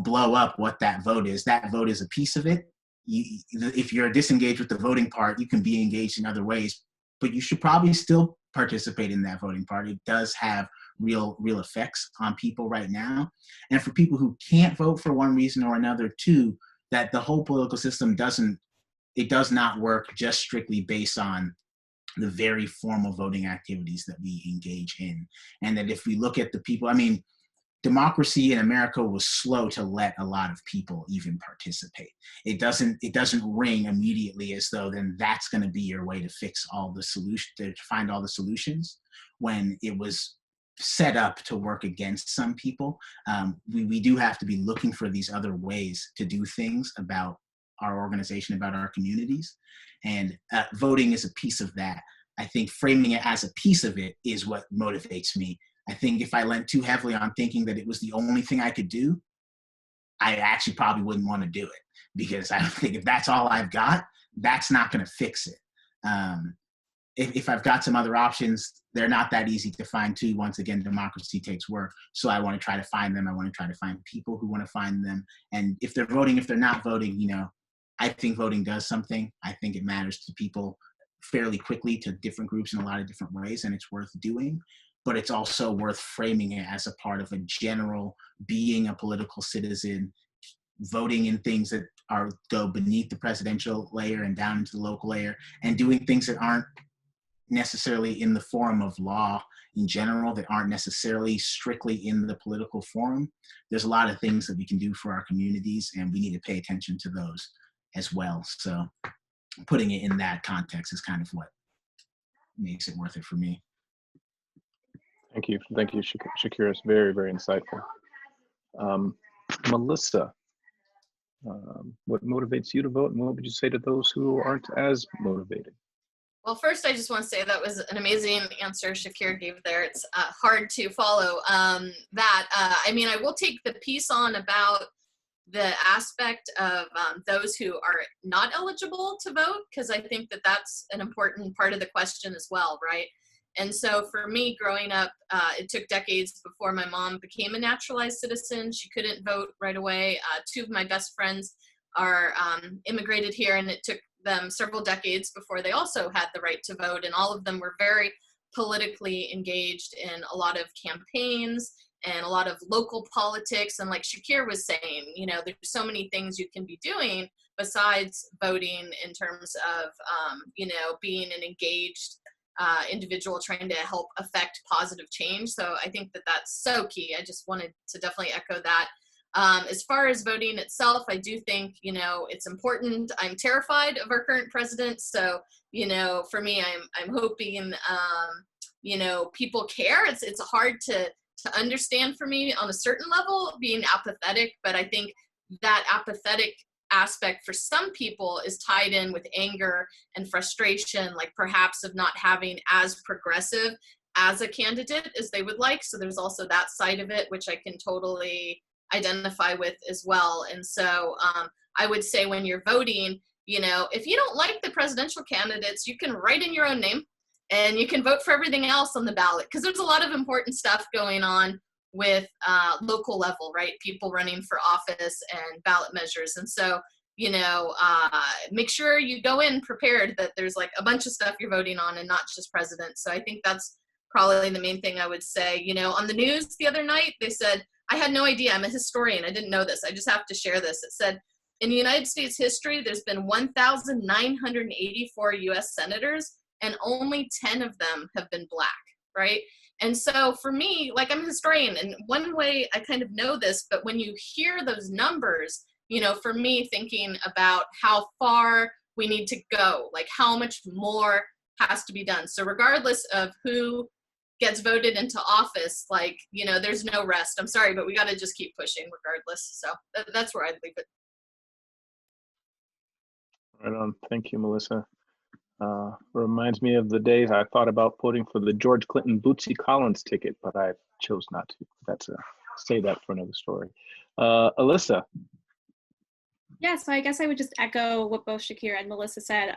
blow up what that vote is. That vote is a piece of it. If you're disengaged with the voting part, you can be engaged in other ways, but you should probably still participate in that voting part. It does have real effects on people right now. And for people who can't vote for one reason or another too, that the whole political system does not work just strictly based on the very formal voting activities that we engage in. And that if we look at the people, I mean, democracy in America was slow to let a lot of people even participate. It doesn't ring immediately as though then that's going to be your way to fix all the solutions, to find all the solutions, when it was set up to work against some people. We do have to be looking for these other ways to do things about our organization, about our communities. And voting is a piece of that. I think framing it as a piece of it is what motivates me. I think if I leant too heavily on thinking that it was the only thing I could do, I actually probably wouldn't want to do it, because I think if that's all I've got, that's not going to fix it. If I've got some other options, they're not that easy to find too. Once again, democracy takes work. So I want to try to find them. I want to try to find people who want to find them. And if they're voting, if they're not voting, I think voting does something. I think it matters to people fairly quickly, to different groups in a lot of different ways, and it's worth doing. But it's also worth framing it as a part of a general being a political citizen, voting in things that go beneath the presidential layer and down into the local layer, and doing things that aren't necessarily in the forum of law in general, that aren't necessarily strictly in the political forum. There's a lot of things that we can do for our communities, and we need to pay attention to those as well. So putting it in that context is kind of what makes it worth it for me. Thank you, Shakira. It's very, very insightful. Melissa, what motivates you to vote, and what would you say to those who aren't as motivated? Well, first, I just want to say that was an amazing answer Shakir gave there. It's hard to follow that. I will take the piece on about the aspect of those who are not eligible to vote, because I think that that's an important part of the question as well, right? And so for me, growing up, it took decades before my mom became a naturalized citizen. She couldn't vote right away. Two of my best friends are immigrated here, and it took them several decades before they also had the right to vote. And all of them were very politically engaged in a lot of campaigns and a lot of local politics. And like Shakir was saying, there's so many things you can be doing besides voting in terms of, being an engaged individual trying to help affect positive change. So I think that that's so key. I just wanted to definitely echo that. As far as voting itself, I do think, it's important. I'm terrified of our current president. So, for me, I'm hoping, people care. It's hard to understand for me on a certain level, being apathetic, but I think that apathetic aspect for some people is tied in with anger and frustration, like perhaps of not having as progressive as a candidate as they would like. So there's also that side of it, which I can totally identify with as well. And so I would say when you're voting, if you don't like the presidential candidates, you can write in your own name and you can vote for everything else on the ballot, because there's a lot of important stuff going on with local level, right? People running for office and ballot measures. And so, make sure you go in prepared that there's like a bunch of stuff you're voting on and not just president. So I think that's probably the main thing I would say. On the news the other night, they said, I had no idea. I'm a historian. I didn't know this. I just have to share this. It said, in the United States history, there's been 1,984 U.S. senators, and only 10 of them have been Black, right? And so for me, like, I'm a historian, and one way I kind of know this, but when you hear those numbers, for me, thinking about how far we need to go, like how much more has to be done. So regardless of who gets voted into office, like, there's no rest. I'm sorry, but we got to just keep pushing regardless. So that's where I'd leave it. Right on. Thank you, Melissa. Reminds me of the days I thought about voting for the George Clinton Bootsy Collins ticket, but I chose not to. Say that for another story. Alyssa. Yeah, so I guess I would just echo what both Shakir and Melissa said.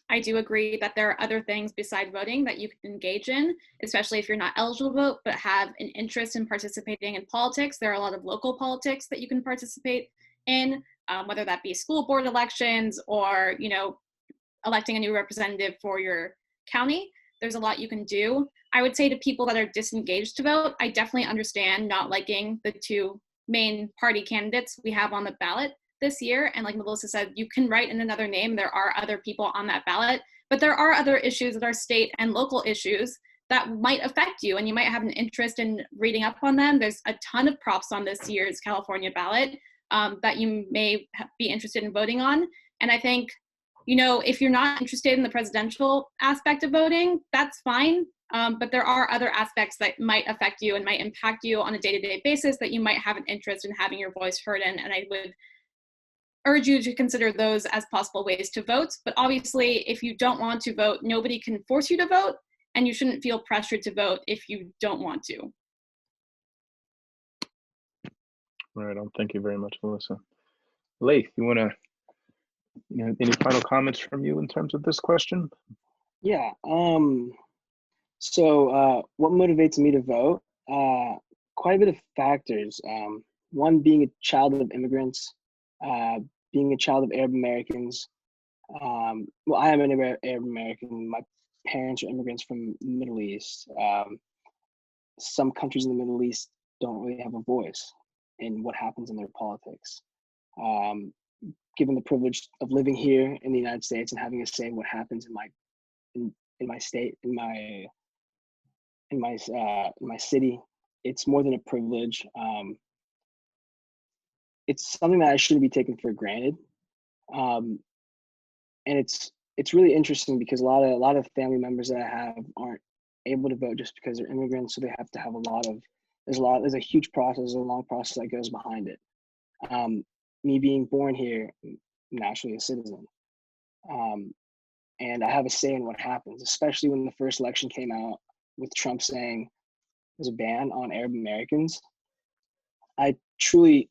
I do agree that there are other things besides voting that you can engage in, especially if you're not eligible to vote, but have an interest in participating in politics. There are a lot of local politics that you can participate in, whether that be school board elections or, electing a new representative for your county. There's a lot you can do. I would say to people that are disengaged to vote, I definitely understand not liking the two main party candidates we have on the ballot this year. And like Melissa said, you can write in another name. There are other people on that ballot, but there are other issues that are state and local issues that might affect you, and you might have an interest in reading up on them. There's a ton of props on this year's California ballot that you may be interested in voting on. And I think, if you're not interested in the presidential aspect of voting, that's fine. But there are other aspects that might affect you and might impact you on a day-to-day basis that you might have an interest in having your voice heard in. And I would urge you to consider those as possible ways to vote. But obviously, if you don't want to vote, nobody can force you to vote, and you shouldn't feel pressured to vote if you don't want to. Right on. Thank you very much, Melissa. Leif, you want to, any final comments from you in terms of this question? Yeah. What motivates me to vote? Quite a bit of factors. One being a child of immigrants, being a child of Arab Americans. Well, I am an Arab American. My parents are immigrants from the Middle East. Some countries in the Middle East don't really have a voice in what happens in their politics. Given the privilege of living here in the United States and having a say in what happens in my state, in my city, it's more than a privilege. It's something that I shouldn't be taken for granted. And it's really interesting because a lot of family members that I have aren't able to vote just because they're immigrants, so they have to have there's a huge process, there's a long process that goes behind it. Me being born here, I'm naturally a citizen, and I have a say in what happens, especially when the first election came out with Trump saying there's a ban on Arab Americans. I truly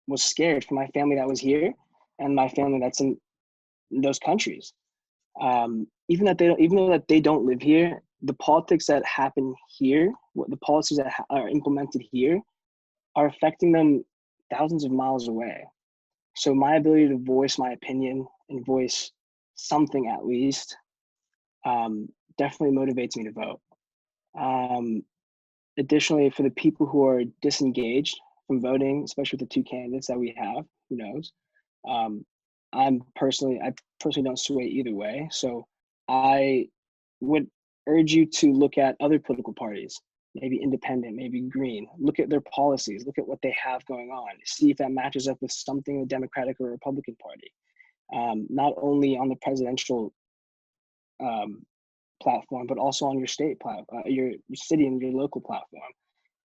was scared for my family that was here and my family that's in those countries. Even though that they don't live here, the politics that happen here, the policies that are implemented here, are affecting them thousands of miles away. So my ability to voice my opinion and voice something at least definitely motivates me to vote. Additionally, for the people who are disengaged from voting, especially with the two candidates that we have, who knows? I personally don't sway either way. So I would urge you to look at other political parties, maybe independent, maybe green. Look at their policies, look at what they have going on, see if that matches up with something the Democratic or Republican Party. Not only on the presidential platform, but also on your state platform, your city and your local platform.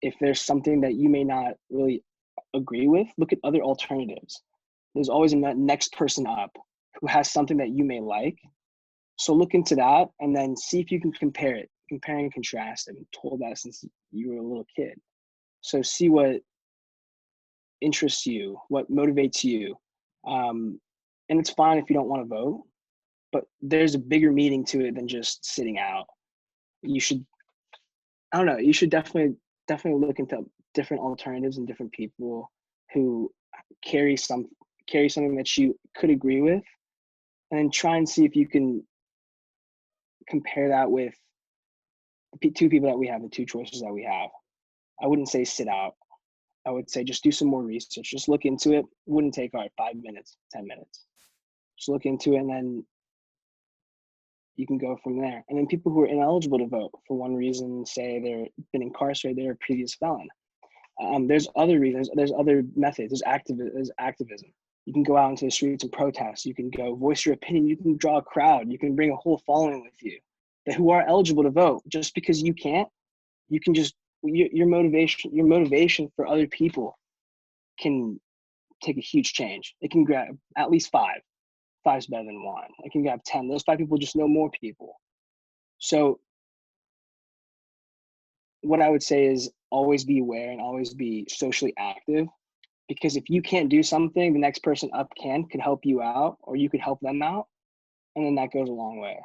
If there's something that you may not really agree with, look at other alternatives. There's always a next person up who has something that you may like. So look into that and then see if you can compare and contrast. I've been told that since you were a little kid. So see what interests you, what motivates you. And it's fine if you don't want to vote, but there's a bigger meaning to it than just sitting out. You should definitely look into different alternatives and different people who carry something that you could agree with, and then try and see if you can compare that with the two people that we have, the two choices that we have. I wouldn't say sit out. I would say just do some more research. Just look into it. It wouldn't take 5 minutes, 10 minutes. Just look into it, and then you can go from there. And then people who are ineligible to vote for one reason, say they've been incarcerated, they're a previous felon. There's other reasons, there's other methods, there's activism. You can go out into the streets and protest. You can go voice your opinion. You can draw a crowd. You can bring a whole following with you who are eligible to vote. Just because you can't, you can just, your motivation for other people can take a huge change. It can grab at least 5. 5's better than 1. It can grab 10. Those 5 people just know more people. So what I would say is always be aware and always be socially active, because if you can't do something, the next person up could help you out, or you could help them out, and then that goes a long way.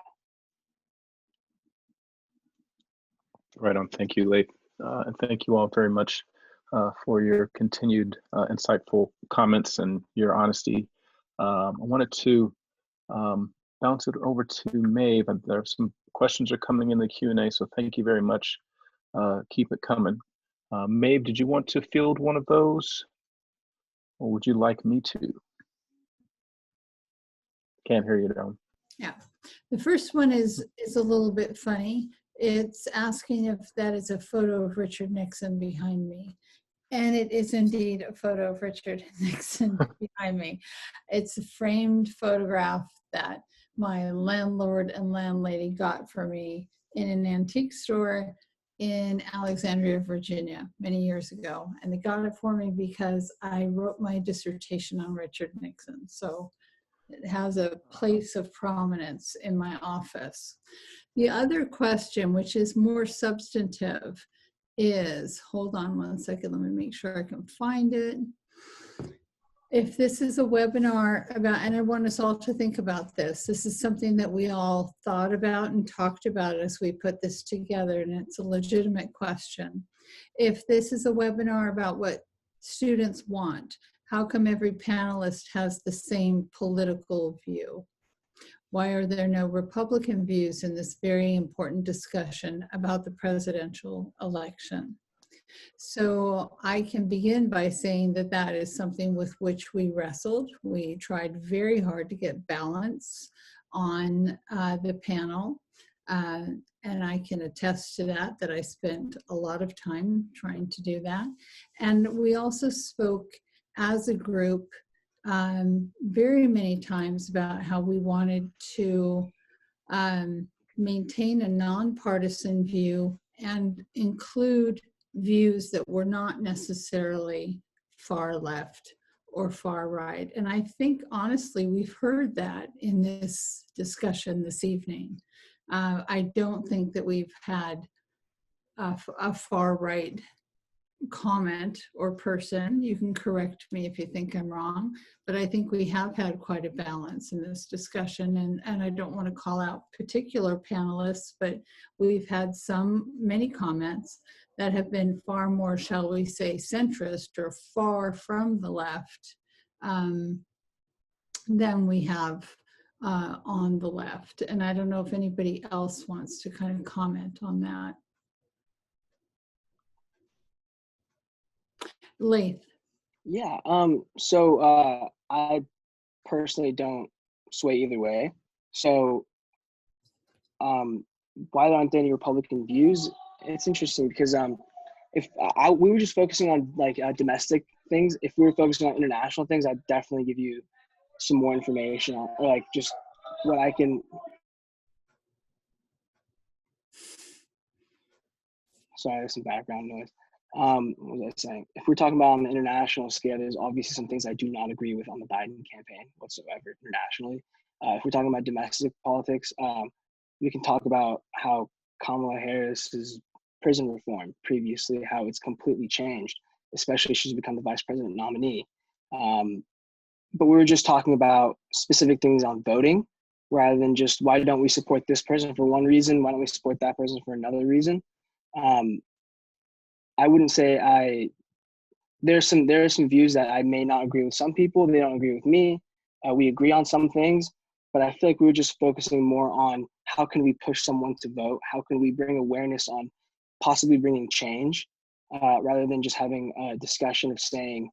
Right on. Thank you, Leif. And thank you all very much for your continued insightful comments and your honesty. I wanted to bounce it over to Maeve. And there are some questions are coming in the Q&A, so thank you very much. Keep it coming. Maeve, did you want to field one of those? Or would you like me to? Can't hear you, Dawn. Yeah. The first one is a little bit funny. It's asking if that is a photo of Richard Nixon behind me. And it is indeed a photo of Richard Nixon behind me. It's a framed photograph that my landlord and landlady got for me in an antique store in Alexandria, Virginia, many years ago. And they got it for me because I wrote my dissertation on Richard Nixon. So it has a place of prominence in my office. The other question, which is more substantive, is, hold on one second, let me make sure I can find it. If this is a webinar about, and I want us all to think about this, this is something that we all thought about and talked about as we put this together, and it's a legitimate question. If this is a webinar about what students want, how come every panelist has the same political view? Why are there no Republican views in this very important discussion about the presidential election? So I can begin by saying that that is something with which we wrestled. We tried very hard to get balance on the panel. And I can attest to that, that I spent a lot of time trying to do that. And we also spoke as a group very many times about how we wanted to maintain a nonpartisan view and include views that were not necessarily far left or far right. And I think, honestly, we've heard that in this discussion this evening. I don't think that we've had a far right comment or person. You can correct me if you think I'm wrong, but I think we have had quite a balance in this discussion. And I don't want to call out particular panelists, but we've had many comments that have been far more, shall we say, centrist or far from the left than we have on the left. And I don't know if anybody else wants to kind of comment on that. Laith. Yeah, so I personally don't sway either way. So why aren't there any Republican views? It's interesting because if we were just focusing on like domestic things, if we were focusing on international things, I'd definitely give you some more information on, or like just what I can. Sorry, there's some background noise. What was I saying? If we're talking about on the international scale, there's obviously some things I do not agree with on the Biden campaign whatsoever internationally. If we're talking about domestic politics, we can talk about how Kamala Harris's prison reform previously, how it's completely changed, especially she's become the vice president nominee. But we were just talking about specific things on voting rather than just why don't we support this person for one reason, why don't we support that person for another reason. I wouldn't say there are some views that I may not agree with some people. They don't agree with me. We agree on some things, but I feel like we were just focusing more on how can we push someone to vote? How can we bring awareness on possibly bringing change rather than just having a discussion of saying,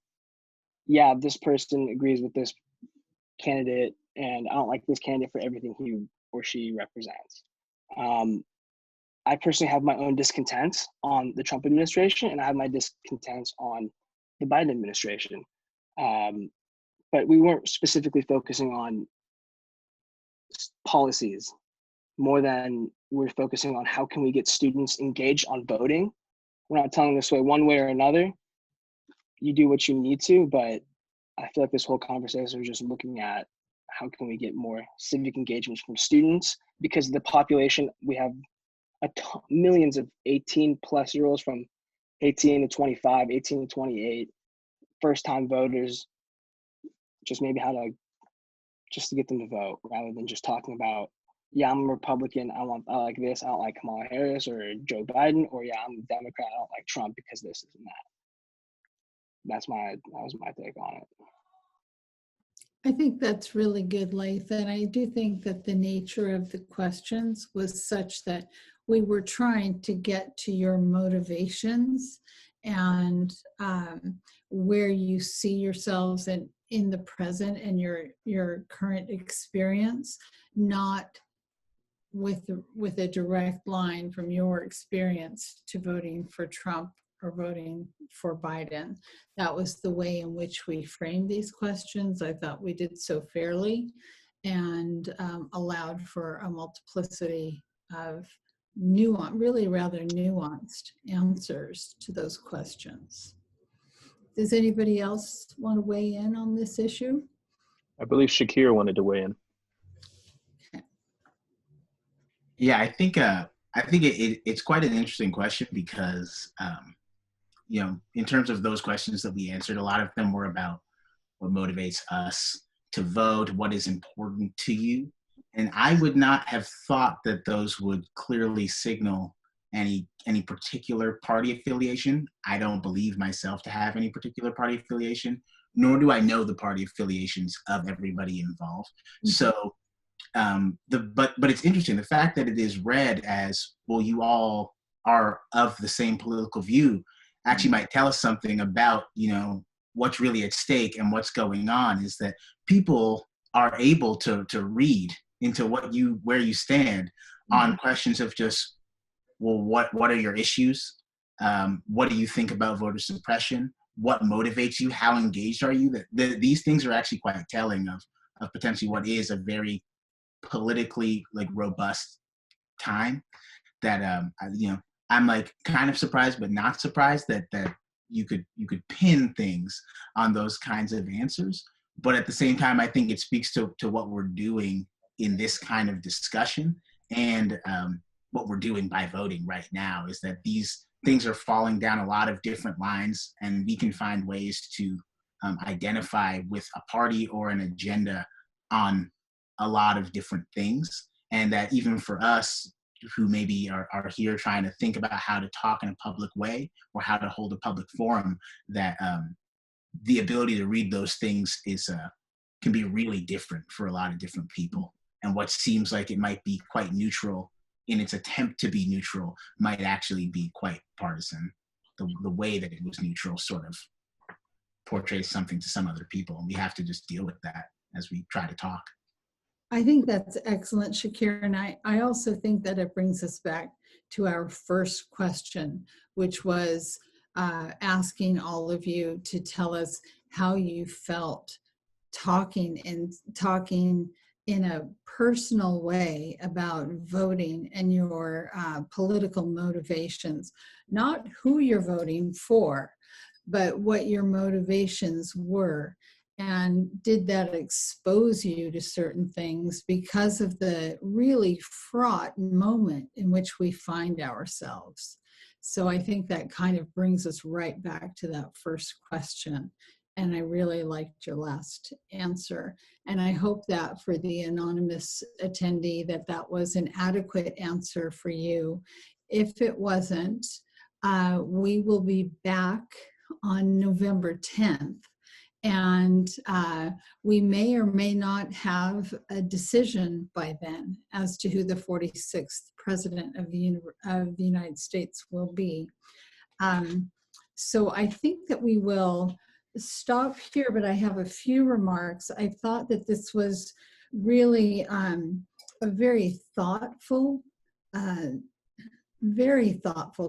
yeah, this person agrees with this candidate and I don't like this candidate for everything he or she represents. I personally have my own discontents on the Trump administration, and I have my discontents on the Biden administration. But we weren't specifically focusing on policies more than we're focusing on how can we get students engaged on voting. We're not telling this way one way or another. You do what you need to, but I feel like this whole conversation is just looking at how can we get more civic engagement from students, because the population, we have millions of 18-plus-year-olds from 18 to 25, 18 to 28, first-time voters, just maybe just to get them to vote rather than just talking about, yeah, I'm a Republican, I like this, I don't like Kamala Harris or Joe Biden, or yeah, I'm a Democrat, I don't like Trump because this and that. That was my take on it. I think that's really good, Laith, and I do think that the nature of the questions was such that we were trying to get to your motivations and where you see yourselves in the present and your current experience, not with a direct line from your experience to voting for Trump or voting for Biden. That was the way in which we framed these questions. I thought we did so fairly and allowed for a multiplicity of really rather nuanced answers to those questions. Does anybody else want to weigh in on this issue? I believe Shakir wanted to weigh in. Yeah, I think I think it's quite an interesting question because, in terms of those questions that we answered, a lot of them were about what motivates us to vote, what is important to you. And I would not have thought that those would clearly signal any particular party affiliation. I don't believe myself to have any particular party affiliation, nor do I know the party affiliations of everybody involved. Mm-hmm. So but it's interesting, the fact that it is read as, well, you all are of the same political view actually might tell us something about, what's really at stake and what's going on, is that people are able to read into where you stand on questions of just, well, what are your issues? What do you think about voter suppression? What motivates you? How engaged are you? These things are actually quite telling of potentially what is a very politically robust time that I'm kind of surprised but not surprised that you could pin things on those kinds of answers. But at the same time, I think it speaks to what we're doing in this kind of discussion, and what we're doing by voting right now is that these things are falling down a lot of different lines, and we can find ways to identify with a party or an agenda on a lot of different things. And that even for us who maybe are here trying to think about how to talk in a public way or how to hold a public forum, that the ability to read those things can be really different for a lot of different people. And what seems like it might be quite neutral in its attempt to be neutral might actually be quite partisan. The way that it was neutral sort of portrays something to some other people, and we have to just deal with that as we try to talk. I think that's excellent, Shakir, and I also think that it brings us back to our first question, which was asking all of you to tell us how you felt talking in a personal way about voting and your political motivations, not who you're voting for, but what your motivations were. And did that expose you to certain things because of the really fraught moment in which we find ourselves? So I think that kind of brings us right back to that first question. And I really liked your last answer. And I hope that for the anonymous attendee that was an adequate answer for you. If it wasn't, we will be back on November 10th. And we may or may not have a decision by then as to who the 46th president of the United States will be. So I think that we will stop here, but I have a few remarks. I thought that this was really a very thoughtful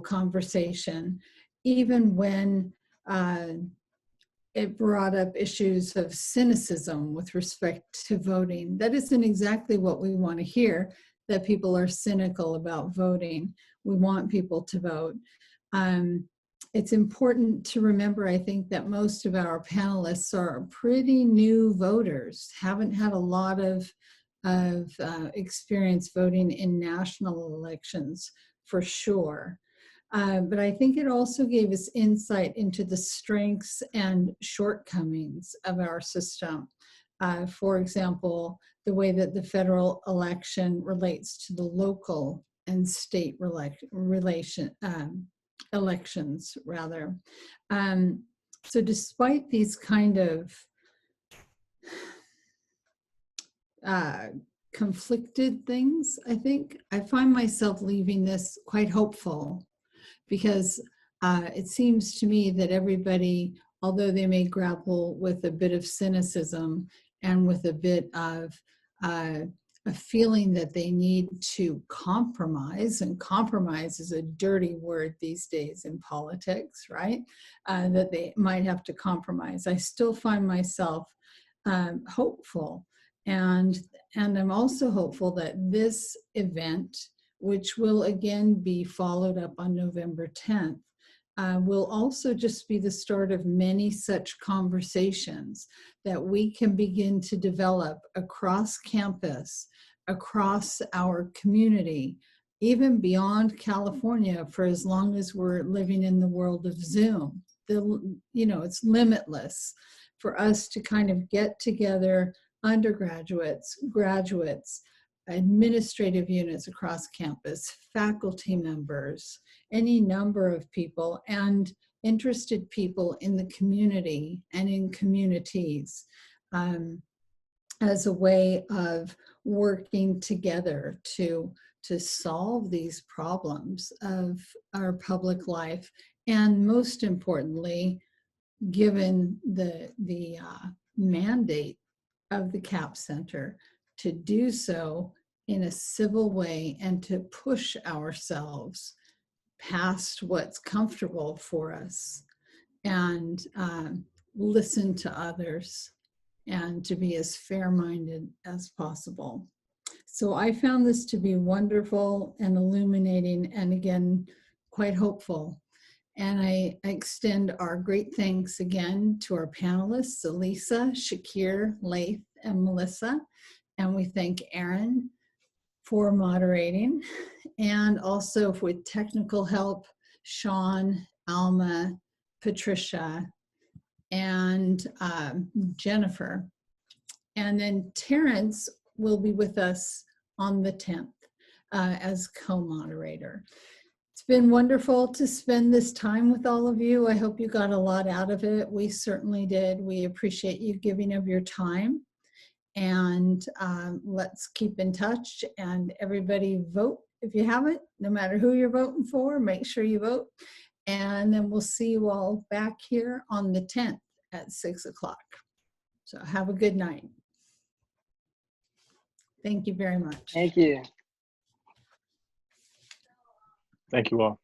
conversation, even when it brought up issues of cynicism with respect to voting. That isn't exactly what we want to hear, that people are cynical about voting. We want people to vote. It's important to remember, I think, that most of our panelists are pretty new voters, haven't had a lot of experience voting in national elections, for sure. But I think it also gave us insight into the strengths and shortcomings of our system. For example, the way that the federal election relates to the local and state elections, rather. So despite these kind of conflicted things, I think I find myself leaving this quite hopeful, because it seems to me that everybody, although they may grapple with a bit of cynicism and with a bit of a feeling that they need to compromise, and compromise is a dirty word these days in politics, right? That they might have to compromise. I still find myself hopeful. And I'm also hopeful that this event, which will again be followed up on November 10th, will also just be the start of many such conversations that we can begin to develop across campus, across our community, even beyond California, for as long as we're living in the world of Zoom. It's limitless for us to kind of get together, undergraduates, graduates, administrative units across campus, faculty members, any number of people, and interested people in the community and in communities, as a way of working together to solve these problems of our public life, and most importantly, given the mandate of the CAP Center, to do so in a civil way and to push ourselves past what's comfortable for us, and listen to others, and to be as fair-minded as possible. So I found this to be wonderful and illuminating, and again, quite hopeful. And I extend our great thanks again to our panelists, Elisa, Shakir, Laith, and Melissa. And we thank Aaron for moderating, and also with technical help, Sean, Alma, Patricia, and Jennifer. And then Terrence will be with us on the 10th as co-moderator. It's been wonderful to spend this time with all of you. I hope you got a lot out of it. We certainly did. We appreciate you giving of your time. And let's keep in touch, and everybody vote if you haven't, no matter who you're voting for, make sure you vote. And then we'll see you all back here on the 10th at 6 o'clock. So have a good night. Thank you very much. Thank you. Thank you all.